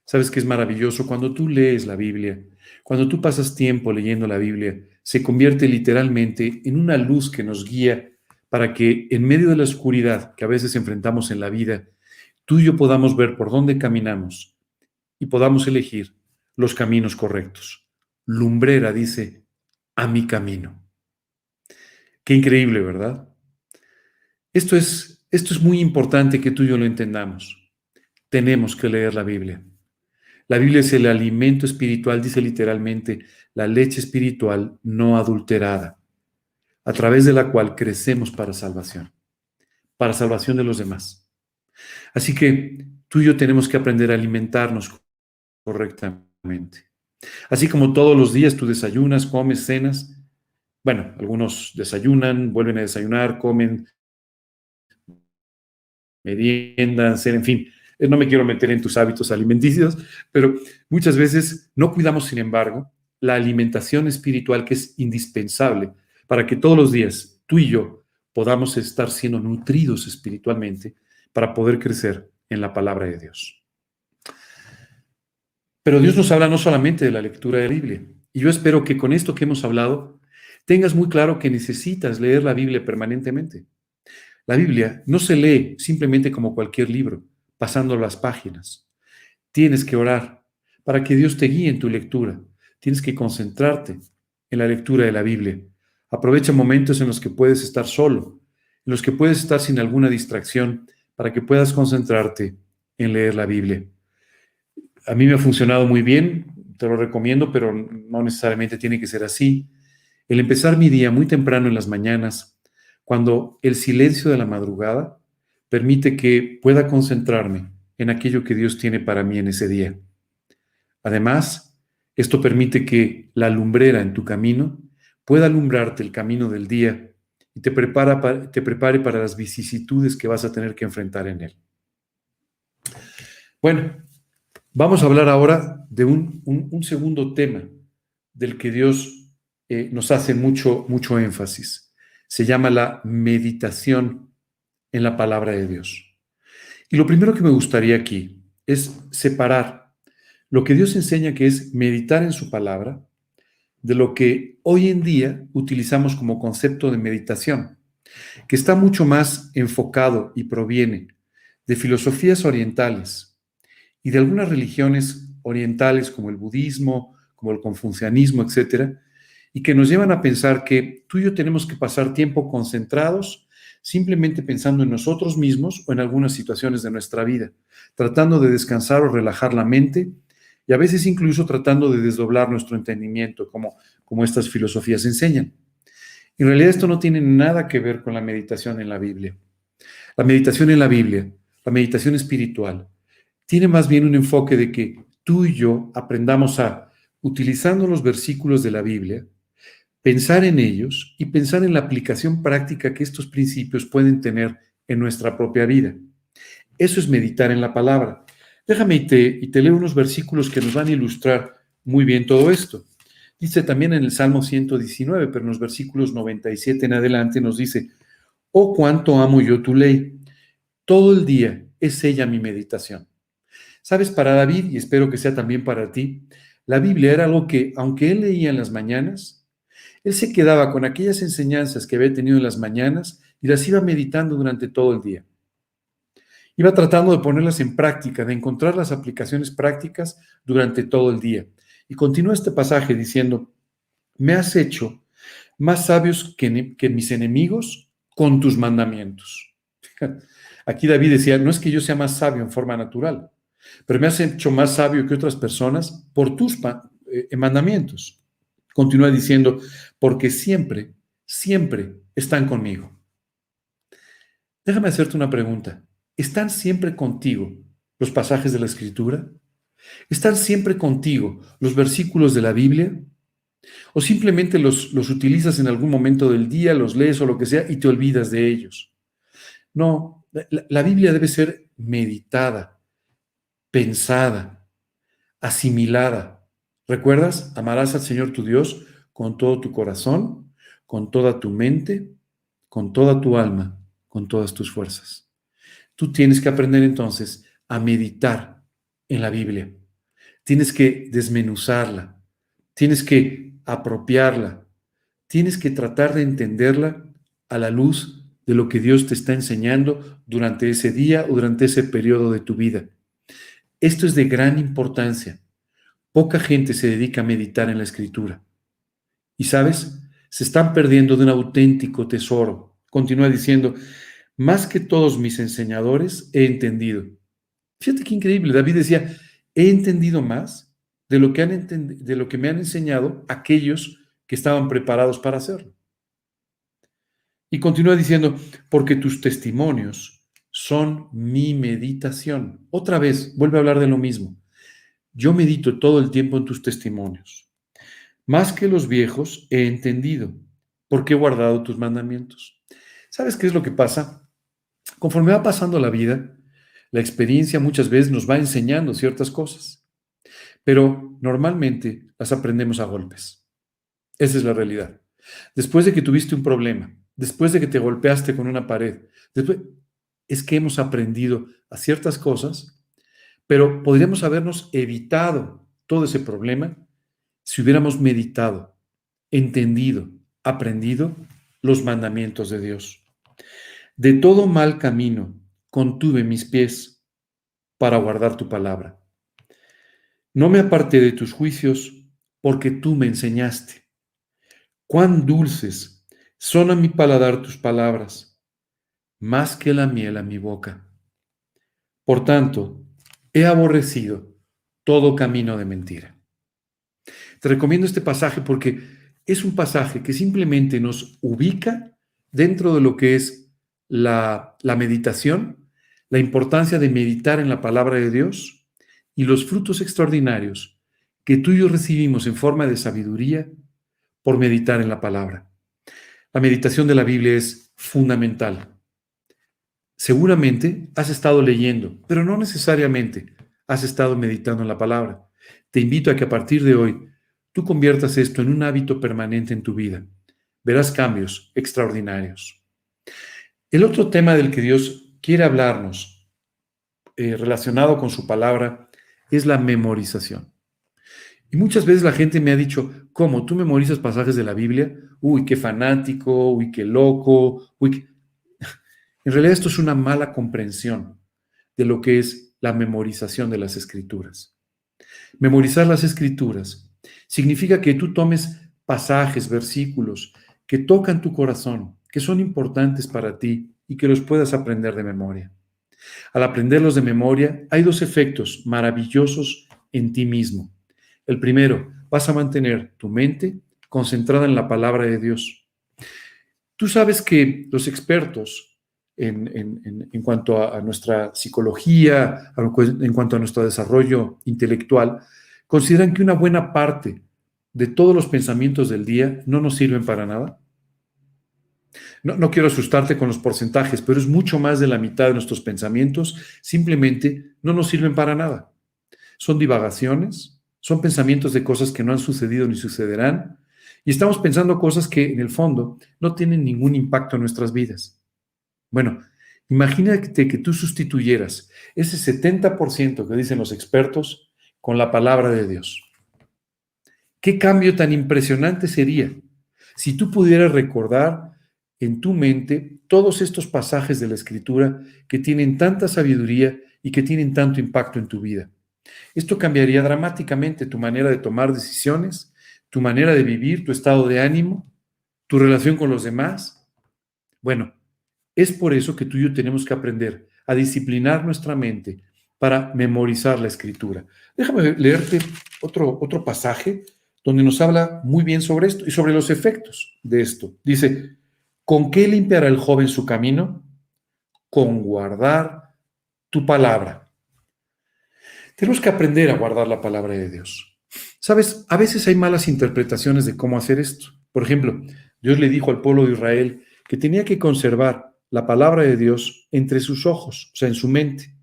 ¿Sabes qué es maravilloso? Cuando tú lees la Biblia, cuando tú pasas tiempo leyendo la Biblia, se convierte literalmente en una luz que nos guía para que en medio de la oscuridad que a veces enfrentamos en la vida, tú y yo podamos ver por dónde caminamos y podamos elegir los caminos correctos. Lumbrera dice, a mi camino. Qué increíble, ¿verdad? Esto es muy importante que tú y yo lo entendamos. Tenemos que leer la Biblia. La Biblia es el alimento espiritual, dice literalmente, la leche espiritual no adulterada, a través de la cual crecemos para salvación de los demás. Así que tú y yo tenemos que aprender a alimentarnos correctamente. Así como todos los días tú desayunas, comes, cenas, bueno, algunos desayunan, vuelven a desayunar, comen, merienda, cena, en fin. No me quiero meter en tus hábitos alimenticios, pero muchas veces no cuidamos, sin embargo, la alimentación espiritual que es indispensable para que todos los días tú y yo podamos estar siendo nutridos espiritualmente para poder crecer en la palabra de Dios. Pero Dios nos habla no solamente de la lectura de la Biblia. Y yo espero que con esto que hemos hablado tengas muy claro que necesitas leer la Biblia permanentemente. La Biblia no se lee simplemente como cualquier libro, pasando las páginas. Tienes que orar para que Dios te guíe en tu lectura. Tienes que concentrarte en la lectura de la Biblia. Aprovecha momentos en los que puedes estar solo, en los que puedes estar sin alguna distracción, para que puedas concentrarte en leer la Biblia. A mí me ha funcionado muy bien, te lo recomiendo, pero no necesariamente tiene que ser así. El empezar mi día muy temprano en las mañanas, cuando el silencio de la madrugada permite que pueda concentrarme en aquello que Dios tiene para mí en ese día. Además, esto permite que la lumbrera en tu camino pueda alumbrarte el camino del día y te prepare para las vicisitudes que vas a tener que enfrentar en él. Bueno, vamos a hablar ahora de un segundo tema del que Dios nos hace mucho énfasis. Se llama la meditación en la palabra de Dios. Y lo primero que me gustaría aquí es separar lo que Dios enseña, que es meditar en su palabra, de lo que hoy en día utilizamos como concepto de meditación, que está mucho más enfocado y proviene de filosofías orientales y de algunas religiones orientales como el budismo, como el confucianismo, etcétera, y que nos llevan a pensar que tú y yo tenemos que pasar tiempo concentrados simplemente pensando en nosotros mismos o en algunas situaciones de nuestra vida, tratando de descansar o relajar la mente y a veces incluso tratando de desdoblar nuestro entendimiento, como estas filosofías enseñan. En realidad esto no tiene nada que ver con la meditación en la Biblia. La meditación en la Biblia, la meditación espiritual, tiene más bien un enfoque de que tú y yo aprendamos a, utilizando los versículos de la Biblia, pensar en ellos y pensar en la aplicación práctica que estos principios pueden tener en nuestra propia vida. Eso es meditar en la palabra. Déjame y te leo unos versículos que nos van a ilustrar muy bien todo esto. Dice también en el Salmo 119, pero en los versículos 97 en adelante nos dice: oh, cuánto amo yo tu ley, todo el día es ella mi meditación. Sabes, para David, y espero que sea también para ti, la Biblia era algo que, aunque él leía en las mañanas, él se quedaba con aquellas enseñanzas que había tenido en las mañanas y las iba meditando durante todo el día. Iba tratando de ponerlas en práctica, de encontrar las aplicaciones prácticas durante todo el día. Y continúa este pasaje diciendo: me has hecho más sabios que mis enemigos con tus mandamientos. Aquí David decía: no es que yo sea más sabio en forma natural, pero me has hecho más sabio que otras personas por tus mandamientos. Continúa diciendo: porque siempre están conmigo. Déjame hacerte una pregunta. ¿Están siempre contigo los pasajes de la Escritura? ¿Están siempre contigo los versículos de la Biblia? ¿O simplemente los utilizas en algún momento del día, los lees o lo que sea y te olvidas de ellos? No, la Biblia debe ser meditada, pensada, asimilada. ¿Recuerdas? Amarás al Señor tu Dios con todo tu corazón, con toda tu mente, con toda tu alma, con todas tus fuerzas. Tú tienes que aprender entonces a meditar en la Biblia. Tienes que desmenuzarla, tienes que apropiarla, tienes que tratar de entenderla a la luz de lo que Dios te está enseñando durante ese día o durante ese periodo de tu vida. Esto es de gran importancia. Poca gente se dedica a meditar en la Escritura. Y sabes, se están perdiendo de un auténtico tesoro. Continúa diciendo: más que todos mis enseñadores he entendido. Fíjate qué increíble. David decía: he entendido más de lo que de lo que me han enseñado aquellos que estaban preparados para hacerlo. Y continúa diciendo: porque tus testimonios son mi meditación. Otra vez, vuelve a hablar de lo mismo. Yo medito todo el tiempo en tus testimonios. Más que los viejos he entendido, porque he guardado tus mandamientos. ¿Sabes qué es lo que pasa? Conforme va pasando la vida, la experiencia muchas veces nos va enseñando ciertas cosas, pero normalmente las aprendemos a golpes. Esa es la realidad. Después de que tuviste un problema, después de que te golpeaste con una pared, después, es que hemos aprendido a ciertas cosas, pero podríamos habernos evitado todo ese problema si hubiéramos meditado, entendido, aprendido los mandamientos de Dios. De todo mal camino contuve mis pies para guardar tu palabra. No me aparté de tus juicios porque tú me enseñaste. Cuán dulces son a mi paladar tus palabras, más que la miel a mi boca. Por tanto, he aborrecido todo camino de mentira. Te recomiendo este pasaje porque es un pasaje que simplemente nos ubica dentro de lo que es la meditación, la importancia de meditar en la palabra de Dios y los frutos extraordinarios que tú y yo recibimos en forma de sabiduría por meditar en la palabra. La meditación de la Biblia es fundamental. Seguramente has estado leyendo, pero no necesariamente has estado meditando en la palabra. Te invito a que a partir de hoy tú conviertas esto en un hábito permanente en tu vida. Verás cambios extraordinarios. El otro tema del que Dios quiere hablarnos, relacionado con su palabra, es la memorización. Y muchas veces la gente me ha dicho, ¿cómo? ¿Tú memorizas pasajes de la Biblia? Uy, qué fanático, uy, qué loco, uy, qué... En realidad esto es una mala comprensión de lo que es la memorización de las Escrituras. Memorizar las Escrituras significa que tú tomes pasajes, versículos que tocan tu corazón, que son importantes para ti y que los puedas aprender de memoria. Al aprenderlos de memoria, hay dos efectos maravillosos en ti mismo. El primero, vas a mantener tu mente concentrada en la palabra de Dios. Tú sabes que los expertos en cuanto a nuestra psicología, en cuanto a nuestro desarrollo intelectual, consideran que una buena parte de todos los pensamientos del día no nos sirven para nada. No quiero asustarte con los porcentajes, pero es mucho más de la mitad de nuestros pensamientos simplemente no nos sirven para nada. Son divagaciones, son pensamientos de cosas que no han sucedido ni sucederán, y estamos pensando cosas que en el fondo no tienen ningún impacto en nuestras vidas. Bueno, imagínate que tú sustituyeras ese 70% que dicen los expertos con la palabra de Dios. ¿Qué cambio tan impresionante sería si tú pudieras recordar en tu mente todos estos pasajes de la Escritura que tienen tanta sabiduría y que tienen tanto impacto en tu vida? Esto cambiaría dramáticamente tu manera de tomar decisiones, tu manera de vivir, tu estado de ánimo, tu relación con los demás. Bueno, es por eso que tú y yo tenemos que aprender a disciplinar nuestra mente para memorizar la Escritura. Déjame leerte otro pasaje donde nos habla muy bien sobre esto y sobre los efectos de esto. Dice, ¿con qué limpiará el joven su camino? Con guardar tu palabra. Tenemos que aprender a guardar la palabra de Dios. ¿Sabes? A veces hay malas interpretaciones de cómo hacer esto. Por ejemplo, Dios le dijo al pueblo de Israel que tenía que conservar la palabra de Dios entre sus ojos, o sea, en su mente.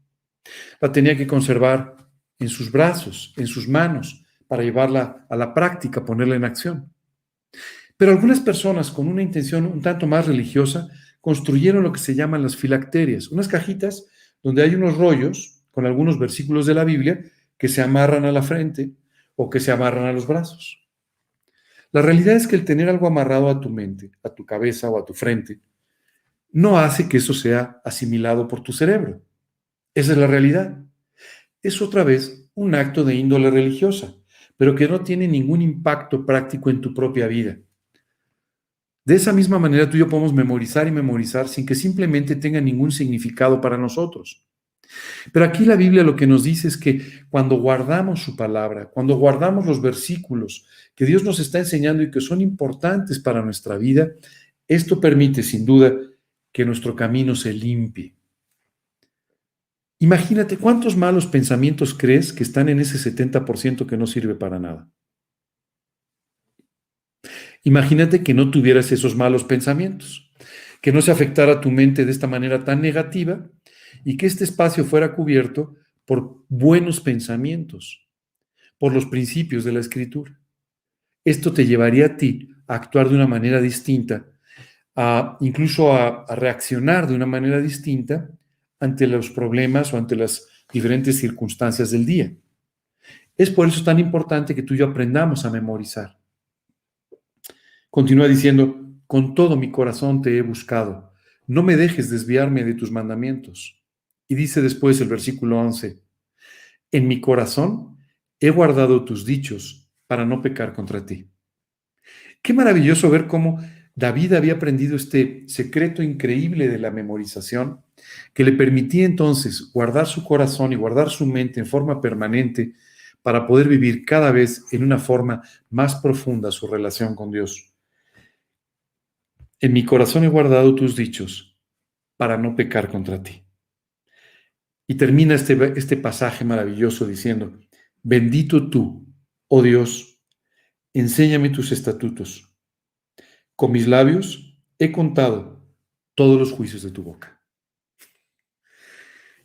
La tenía que conservar en sus brazos, en sus manos, para llevarla a la práctica, ponerla en acción. Pero algunas personas con una intención un tanto más religiosa construyeron lo que se llaman las filacterias, unas cajitas donde hay unos rollos con algunos versículos de la Biblia que se amarran a la frente o que se amarran a los brazos. La realidad es que el tener algo amarrado a tu mente, a tu cabeza o a tu frente, no hace que eso sea asimilado por tu cerebro. Esa es la realidad. Es otra vez un acto de índole religiosa, pero que no tiene ningún impacto práctico en tu propia vida. De esa misma manera tú y yo podemos memorizar y memorizar sin que simplemente tenga ningún significado para nosotros. Pero aquí la Biblia lo que nos dice es que cuando guardamos su palabra, cuando guardamos los versículos que Dios nos está enseñando y que son importantes para nuestra vida, esto permite sin duda que nuestro camino se limpie. Imagínate cuántos malos pensamientos crees que están en ese 70% que no sirve para nada. Imagínate que no tuvieras esos malos pensamientos. que no se afectara tu mente de esta manera tan negativa y que este espacio fuera cubierto por buenos pensamientos, por los principios de la Escritura. Esto te llevaría a ti a actuar de una manera distinta, incluso a reaccionar de una manera distinta ante los problemas o ante las diferentes circunstancias del día. Es por eso tan importante que tú y yo aprendamos a memorizar. Continúa diciendo, con todo mi corazón te he buscado, no me dejes desviarme de tus mandamientos. Y dice después el versículo 11, en mi corazón he guardado tus dichos para no pecar contra ti. Qué maravilloso ver cómo David había aprendido este secreto increíble de la memorización, que le permitía entonces guardar su corazón y guardar su mente en forma permanente para poder vivir cada vez en una forma más profunda su relación con Dios. En mi corazón he guardado tus dichos para no pecar contra ti. Y termina este pasaje maravilloso diciendo, bendito tú, oh Dios, enséñame tus estatutos. Con mis labios he contado todos los juicios de tu boca.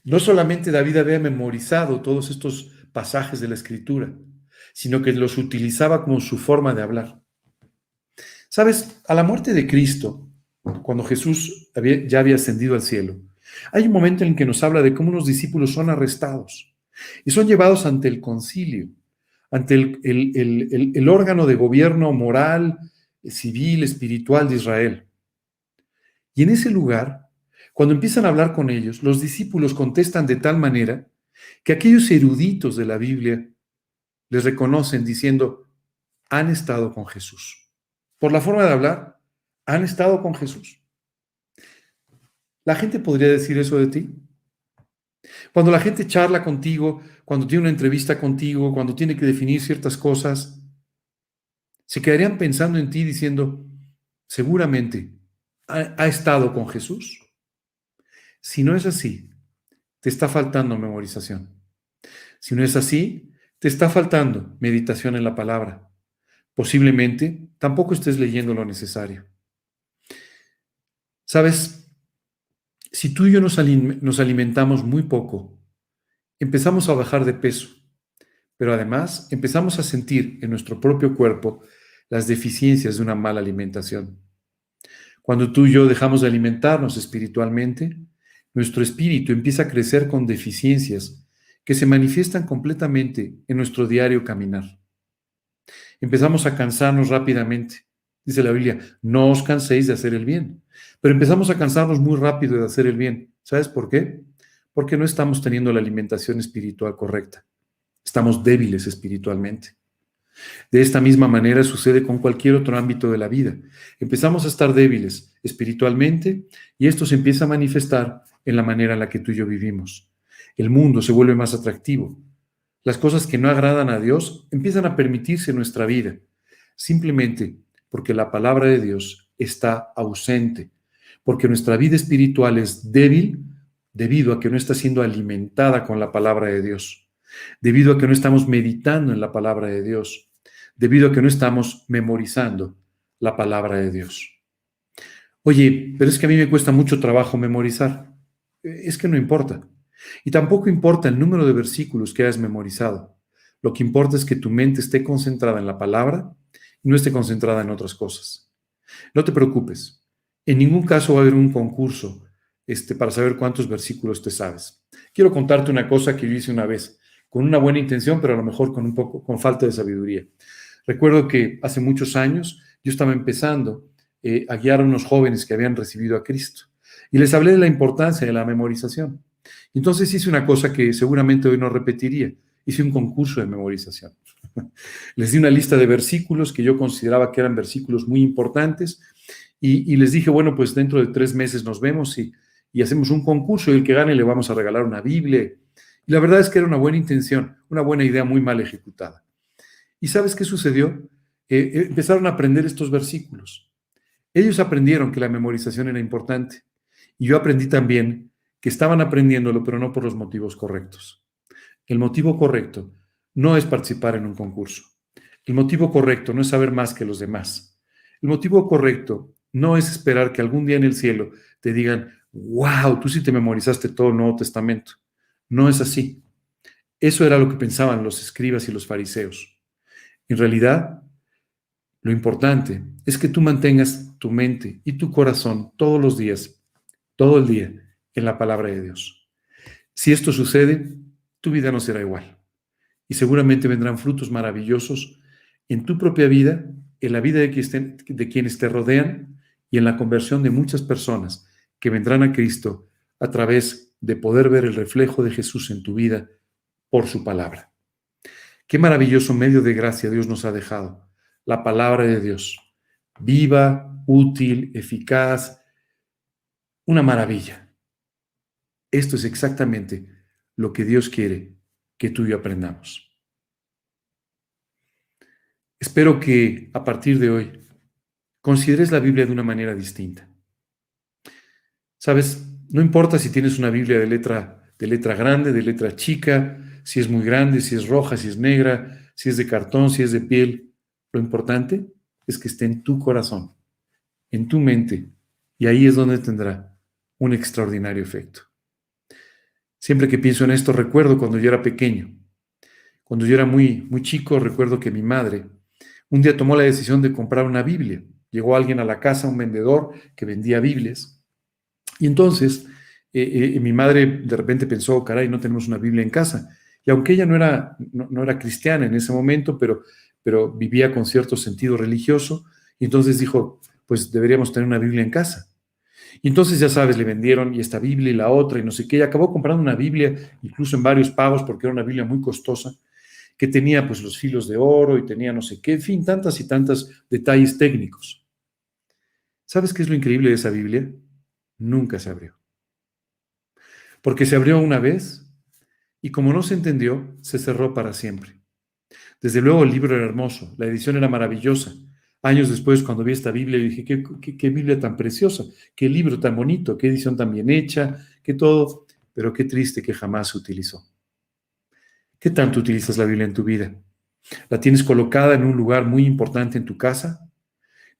No solamente David había memorizado todos estos pasajes de la Escritura, sino que los utilizaba como su forma de hablar. ¿Sabes? A la muerte de Cristo, cuando Jesús ya había ascendido al cielo, hay un momento en el que nos habla de cómo los discípulos son arrestados y son llevados ante el concilio, ante el órgano de gobierno moral, civil, espiritual de Israel. Y en ese lugar, cuando empiezan a hablar con ellos, los discípulos contestan de tal manera que aquellos eruditos de la Biblia les reconocen diciendo, han estado con Jesús. Por la forma de hablar, han estado con Jesús. ¿La gente podría decir eso de ti? Cuando la gente charla contigo, cuando tiene una entrevista contigo, cuando tiene que definir ciertas cosas, se quedarían pensando en ti diciendo, seguramente ha estado con Jesús. Si no es así, te está faltando memorización. Si no es así, te está faltando meditación en la palabra. Posiblemente tampoco estés leyendo lo necesario. ¿Sabes? Si tú y yo nos alimentamos muy poco, empezamos a bajar de peso, pero además empezamos a sentir en nuestro propio cuerpo las deficiencias de una mala alimentación. Cuando tú y yo dejamos de alimentarnos espiritualmente, nuestro espíritu empieza a crecer con deficiencias que se manifiestan completamente en nuestro diario caminar. Empezamos a cansarnos rápidamente. Dice la Biblia, no os canséis de hacer el bien. Pero empezamos a cansarnos muy rápido de hacer el bien. ¿Sabes por qué? Porque no estamos teniendo la alimentación espiritual correcta. Estamos débiles espiritualmente. De esta misma manera sucede con cualquier otro ámbito de la vida. Empezamos a estar débiles espiritualmente y esto se empieza a manifestar en la manera en la que tú y yo vivimos. El mundo se vuelve más atractivo. Las cosas que no agradan a Dios empiezan a permitirse en nuestra vida, simplemente porque la palabra de Dios está ausente, porque nuestra vida espiritual es débil debido a que no está siendo alimentada con la palabra de Dios, debido a que no estamos meditando en la palabra de Dios, debido a que no estamos memorizando la palabra de Dios. Oye, pero es que a mí me cuesta mucho trabajo memorizar. Es que no importa. Y tampoco importa el número de versículos que hayas memorizado. Lo que importa es que tu mente esté concentrada en la palabra y no esté concentrada en otras cosas. No te preocupes. En ningún caso va a haber un concurso para saber cuántos versículos te sabes. Quiero contarte una cosa que yo hice una vez, con una buena intención, pero a lo mejor con falta de sabiduría. Recuerdo que hace muchos años yo estaba empezando a guiar a unos jóvenes que habían recibido a Cristo y les hablé de la importancia de la memorización. Entonces hice una cosa que seguramente hoy no repetiría. Hice un concurso de memorización. Les di una lista de versículos que yo consideraba que eran versículos muy importantes y les dije, bueno, pues dentro de 3 meses nos vemos y hacemos un concurso y el que gane le vamos a regalar una Biblia. Y la verdad es que era una buena intención, una buena idea muy mal ejecutada. ¿Y sabes qué sucedió? Empezaron a aprender estos versículos. Ellos aprendieron que la memorización era importante y yo aprendí también que estaban aprendiéndolo, pero no por los motivos correctos. El motivo correcto no es participar en un concurso. El motivo correcto no es saber más que los demás. El motivo correcto No es esperar que algún día en el cielo te digan, wow, tú sí te memorizaste todo el Nuevo Testamento. No es así. Eso era lo que pensaban los escribas y los fariseos. En realidad, lo importante es que tú mantengas tu mente y tu corazón todos los días, todo el día, en la palabra de Dios. Si esto sucede, tu vida no será igual. Y seguramente vendrán frutos maravillosos en tu propia vida, en la vida de quienes te rodean y en la conversión de muchas personas que vendrán a Cristo a través de poder ver el reflejo de Jesús en tu vida por su palabra. Qué maravilloso medio de gracia Dios nos ha dejado, la palabra de Dios, viva, útil, eficaz, una maravilla. Esto es exactamente lo que Dios quiere que tú y yo aprendamos. Espero que a partir de hoy consideres la Biblia de una manera distinta. Sabes, no importa si tienes una Biblia de letra grande, de letra chica, si es muy grande, si es roja, si es negra, si es de cartón, si es de piel. Lo importante es que esté en tu corazón, en tu mente, y ahí es donde tendrá un extraordinario efecto. Siempre que pienso en esto, recuerdo cuando yo era pequeño. Cuando yo era muy chico, recuerdo que mi madre un día tomó la decisión de comprar una Biblia. Llegó alguien a la casa, un vendedor que vendía Biblias. Y entonces mi madre de repente pensó, caray, no tenemos una Biblia en casa. Y aunque ella no era cristiana en ese momento, pero vivía con cierto sentido religioso, y entonces dijo, pues deberíamos tener una Biblia en casa. Y entonces, ya sabes, le vendieron y esta Biblia y la otra y no sé qué, y acabó comprando una Biblia, incluso en varios pagos, porque era una Biblia muy costosa, que tenía pues los filos de oro y tenía no sé qué, en fin, tantas y tantas detalles técnicos. ¿Sabes qué es lo increíble de esa Biblia? Nunca se abrió. Porque se abrió una vez y como no se entendió, se cerró para siempre. Desde luego el libro era hermoso, la edición era maravillosa. Años después, cuando vi esta Biblia, dije, qué Biblia tan preciosa, qué libro tan bonito, qué edición tan bien hecha, qué todo, pero qué triste que jamás se utilizó. ¿Qué tanto utilizas la Biblia en tu vida? ¿La tienes colocada en un lugar muy importante en tu casa?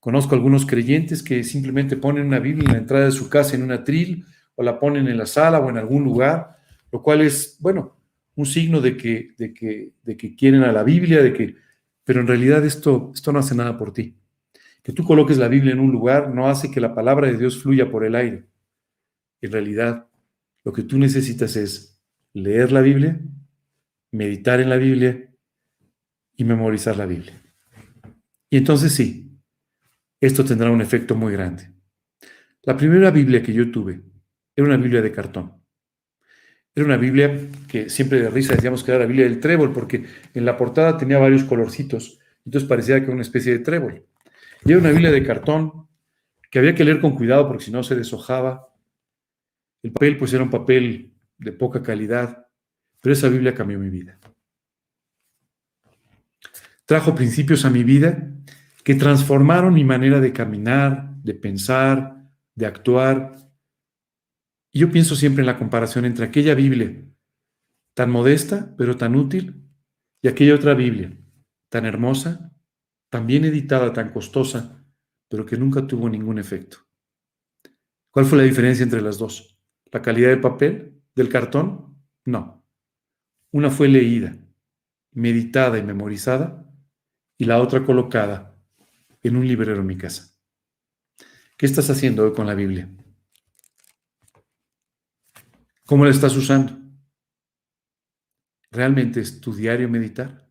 Conozco algunos creyentes que simplemente ponen una Biblia en la entrada de su casa en un atril o la ponen en la sala o en algún lugar, lo cual es, bueno, un signo de que quieren a la Biblia, pero en realidad esto no hace nada por ti. Que tú coloques la Biblia en un lugar no hace que la palabra de Dios fluya por el aire. En realidad, lo que tú necesitas es leer la Biblia, meditar en la Biblia y memorizar la Biblia. Y entonces sí, esto tendrá un efecto muy grande. La primera Biblia que yo tuve era una Biblia de cartón. Era una Biblia que siempre de risa decíamos que era la Biblia del trébol, porque en la portada tenía varios colorcitos, entonces parecía que era una especie de trébol. Y era una Biblia de cartón que había que leer con cuidado porque si no se deshojaba. El papel pues era un papel de poca calidad, pero esa Biblia cambió mi vida. Trajo principios a mi vida que transformaron mi manera de caminar, de pensar, de actuar. Y yo pienso siempre en la comparación entre aquella Biblia tan modesta, pero tan útil, y aquella otra Biblia, tan hermosa, tan bien editada, tan costosa, pero que nunca tuvo ningún efecto. ¿Cuál fue la diferencia entre las dos? ¿La calidad del papel? ¿Del cartón? No. Una fue leída, meditada y memorizada, y la otra colocada en un librero en mi casa. ¿Qué estás haciendo hoy con la Biblia? ¿Cómo la estás usando? ¿Realmente es tu diario meditar?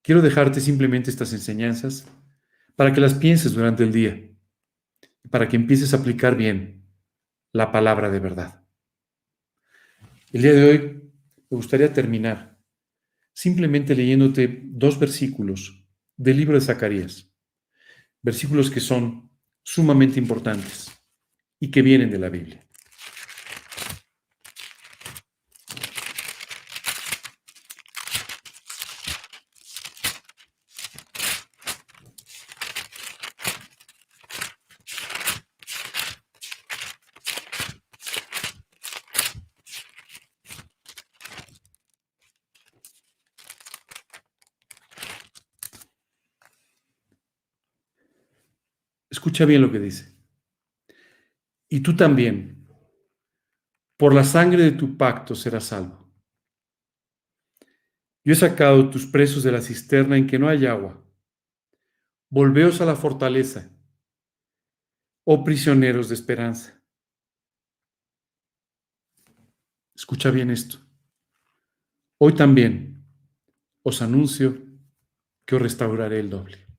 Quiero dejarte simplemente estas enseñanzas para que las pienses durante el día, para que empieces a aplicar bien la palabra de verdad. El día de hoy me gustaría terminar simplemente leyéndote 2 versículos del libro de Zacarías, versículos que son sumamente importantes y que vienen de la Biblia. Escucha bien lo que dice. Y tú también, por la sangre de tu pacto serás salvo. Yo he sacado tus presos de la cisterna en que no hay agua. Volveos a la fortaleza, oh prisioneros de esperanza. Escucha bien esto. Hoy también os anuncio que os restauraré el doble.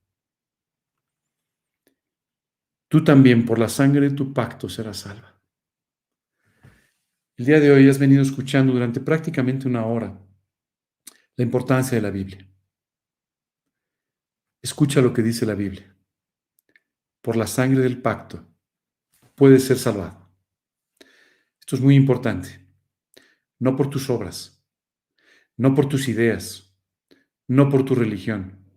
Tú también, por la sangre de tu pacto, serás salva. El día de hoy has venido escuchando durante prácticamente una hora la importancia de la Biblia. Escucha lo que dice la Biblia. Por la sangre del pacto puedes ser salvado. Esto es muy importante. No por tus obras, no por tus ideas, no por tu religión,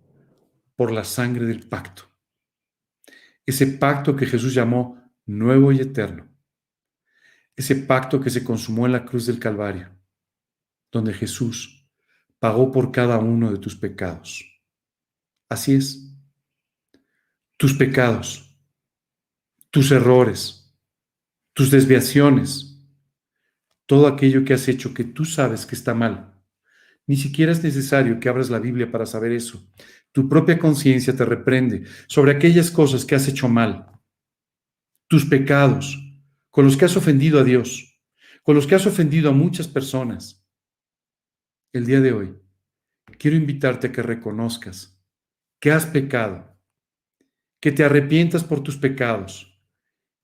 por la sangre del pacto. Ese pacto que Jesús llamó nuevo y eterno. Ese pacto que se consumó en la cruz del Calvario, donde Jesús pagó por cada uno de tus pecados. Así es. Tus pecados, tus errores, tus desviaciones, todo aquello que has hecho que tú sabes que está mal. Ni siquiera es necesario que abras la Biblia para saber eso. Tu propia conciencia te reprende sobre aquellas cosas que has hecho mal. Tus pecados, con los que has ofendido a Dios, con los que has ofendido a muchas personas. El día de hoy, quiero invitarte a que reconozcas que has pecado, que te arrepientas por tus pecados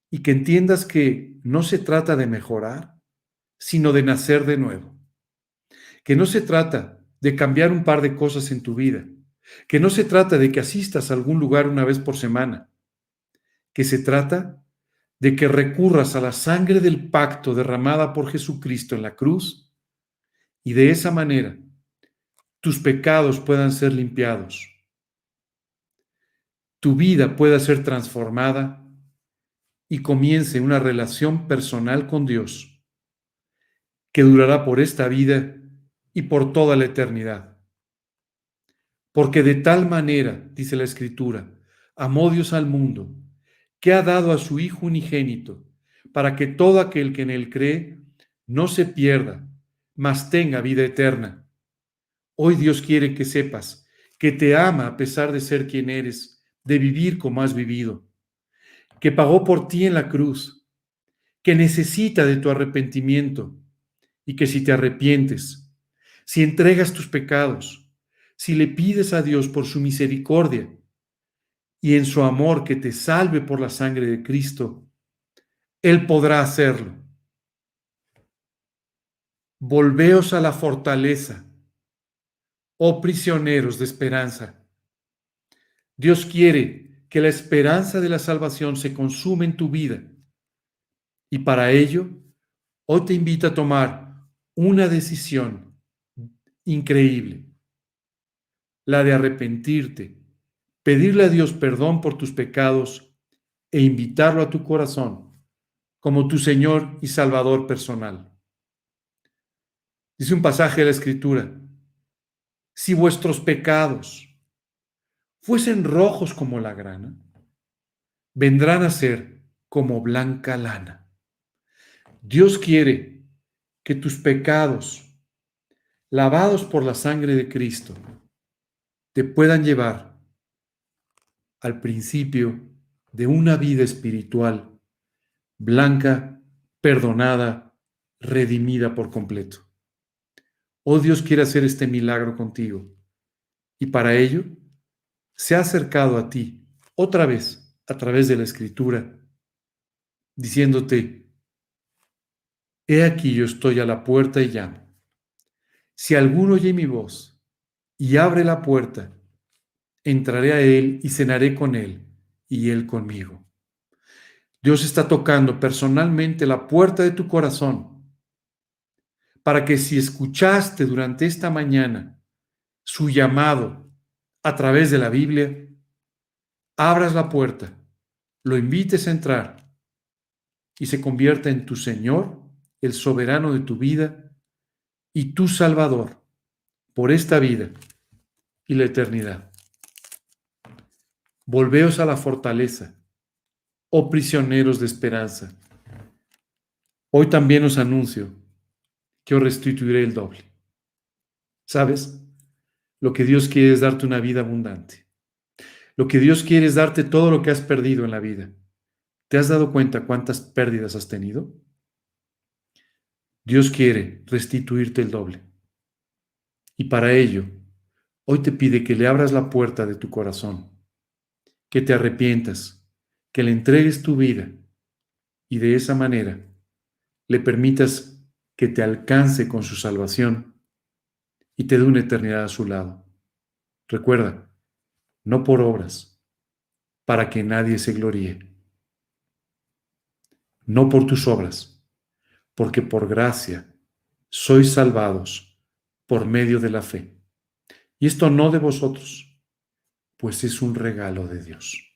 y que entiendas que no se trata de mejorar, sino de nacer de nuevo. Que no se trata de cambiar un par de cosas en tu vida, que no se trata de que asistas a algún lugar una vez por semana, que se trata de que recurras a la sangre del pacto derramada por Jesucristo en la cruz y de esa manera tus pecados puedan ser limpiados, tu vida pueda ser transformada y comience una relación personal con Dios que durará por esta vida y por toda la eternidad. Porque de tal manera, dice la Escritura, amó Dios al mundo, que ha dado a su Hijo unigénito, para que todo aquel que en él cree no se pierda, mas tenga vida eterna. Hoy Dios quiere que sepas que te ama a pesar de ser quien eres, de vivir como has vivido, que pagó por ti en la cruz, que necesita de tu arrepentimiento y que si te arrepientes, si entregas tus pecados, si le pides a Dios por su misericordia y en su amor que te salve por la sangre de Cristo, Él podrá hacerlo. Volveos a la fortaleza, oh prisioneros de esperanza. Dios quiere que la esperanza de la salvación se consume en tu vida y para ello hoy te invito a tomar una decisión increíble, la de arrepentirte, pedirle a Dios perdón por tus pecados e invitarlo a tu corazón como tu Señor y Salvador personal. Dice un pasaje de la Escritura, si vuestros pecados fuesen rojos como la grana, vendrán a ser como blanca lana. Dios quiere que tus pecados, lavados por la sangre de Cristo, te puedan llevar al principio de una vida espiritual blanca, perdonada, redimida por completo. Oh, Dios quiere hacer este milagro contigo y para ello se ha acercado a ti otra vez a través de la Escritura, diciéndote, he aquí yo estoy a la puerta y llamo. Si alguno oye mi voz y abre la puerta, entraré a él y cenaré con él y él conmigo. Dios está tocando personalmente la puerta de tu corazón para que si escuchaste durante esta mañana su llamado a través de la Biblia, abras la puerta, lo invites a entrar y se convierta en tu Señor, el soberano de tu vida y tu Salvador por esta vida y la eternidad. Volveos a la fortaleza, oh prisioneros de esperanza. Hoy también os anuncio que os restituiré el doble. ¿Sabes? Lo que Dios quiere es darte una vida abundante. Lo que Dios quiere es darte todo lo que has perdido en la vida. ¿Te has dado cuenta cuántas pérdidas has tenido? Dios quiere restituirte el doble. Y para ello, hoy te pide que le abras la puerta de tu corazón, que te arrepientas, que le entregues tu vida y de esa manera le permitas que te alcance con su salvación y te dé una eternidad a su lado. Recuerda, no por obras, para que nadie se gloríe. No por tus obras, porque por gracia sois salvados por medio de la fe. Y esto no de vosotros, pues es un regalo de Dios.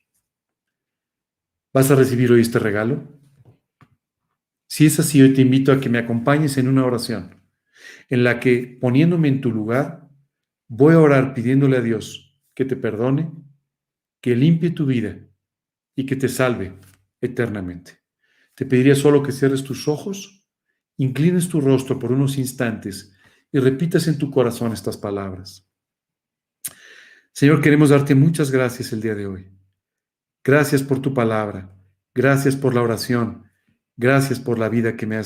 ¿Vas a recibir hoy este regalo? Si es así, hoy te invito a que me acompañes en una oración en la que, poniéndome en tu lugar, voy a orar pidiéndole a Dios que te perdone, que limpie tu vida y que te salve eternamente. Te pediría solo que cierres tus ojos, inclines tu rostro por unos instantes y repitas en tu corazón estas palabras. Señor, queremos darte muchas gracias el día de hoy. Gracias por tu palabra, gracias por la oración, gracias por la vida que me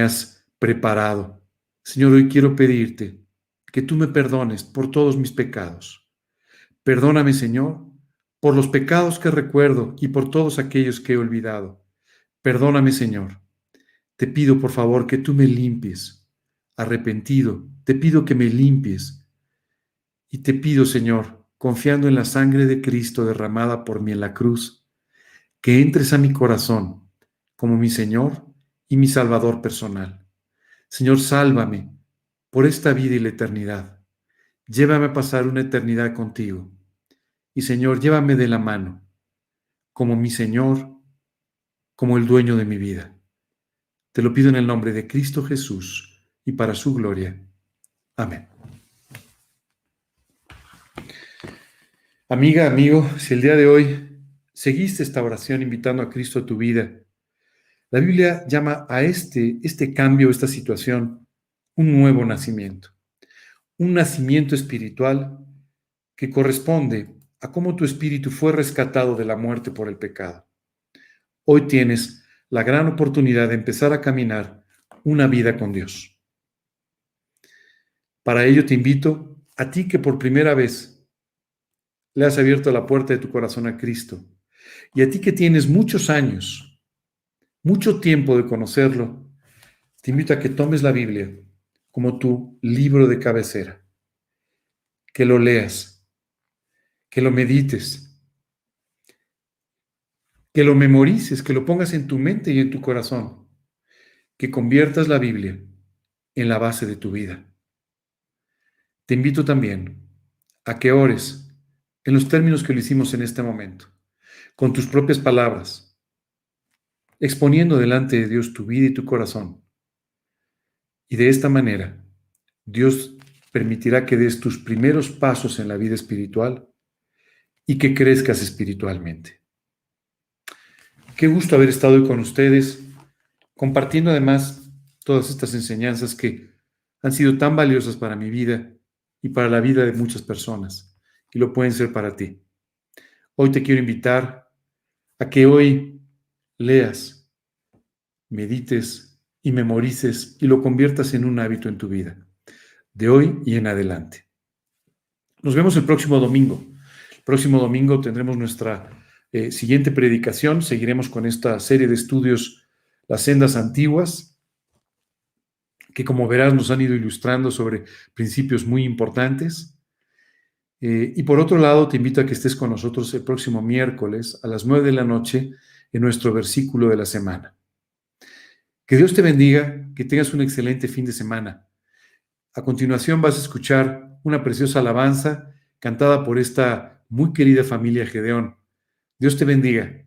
has preparado. Señor, hoy quiero pedirte que tú me perdones por todos mis pecados. Perdóname, Señor, por los pecados que recuerdo y por todos aquellos que he olvidado. Perdóname, Señor. Te pido, por favor, que tú me limpies. Arrepentido, te pido que me limpies. Y te pido, Señor, confiando en la sangre de Cristo derramada por mí en la cruz, que entres a mi corazón como mi Señor y mi Salvador personal. Señor, sálvame por esta vida y la eternidad. Llévame a pasar una eternidad contigo. Y Señor, llévame de la mano, como mi Señor, como el dueño de mi vida. Te lo pido en el nombre de Cristo Jesús y para su gloria. Amén. Amiga, amigo, si el día de hoy seguiste esta oración invitando a Cristo a tu vida, la Biblia llama a este cambio, esta situación, un nuevo nacimiento. Un nacimiento espiritual que corresponde a cómo tu espíritu fue rescatado de la muerte por el pecado. Hoy tienes la gran oportunidad de empezar a caminar una vida con Dios. Para ello te invito a ti que por primera vez le has abierto la puerta de tu corazón a Cristo, y a ti que tienes muchos años, mucho tiempo de conocerlo, te invito a que tomes la Biblia como tu libro de cabecera, que lo leas, que lo medites, que lo memorices, que lo pongas en tu mente y en tu corazón, que conviertas la Biblia en la base de tu vida. Te invito también a que ores en los términos que lo hicimos en este momento, con tus propias palabras, exponiendo delante de Dios tu vida y tu corazón. Y de esta manera, Dios permitirá que des tus primeros pasos en la vida espiritual y que crezcas espiritualmente. Qué gusto haber estado hoy con ustedes, compartiendo además todas estas enseñanzas que han sido tan valiosas para mi vida y para la vida de muchas personas, y lo pueden ser para ti. Hoy te quiero invitar a que hoy leas, medites y memorices y lo conviertas en un hábito en tu vida, de hoy y en adelante. Nos vemos el próximo domingo. El próximo domingo tendremos nuestra siguiente predicación. Seguiremos con esta serie de estudios, Las Sendas Antiguas, que como verás nos han ido ilustrando sobre principios muy importantes. Y por otro lado, te invito a que estés con nosotros el próximo miércoles a las 9 de la noche en nuestro versículo de la semana. Que Dios te bendiga, que tengas un excelente fin de semana. A continuación vas a escuchar una preciosa alabanza cantada por esta muy querida familia Gedeón. Dios te bendiga.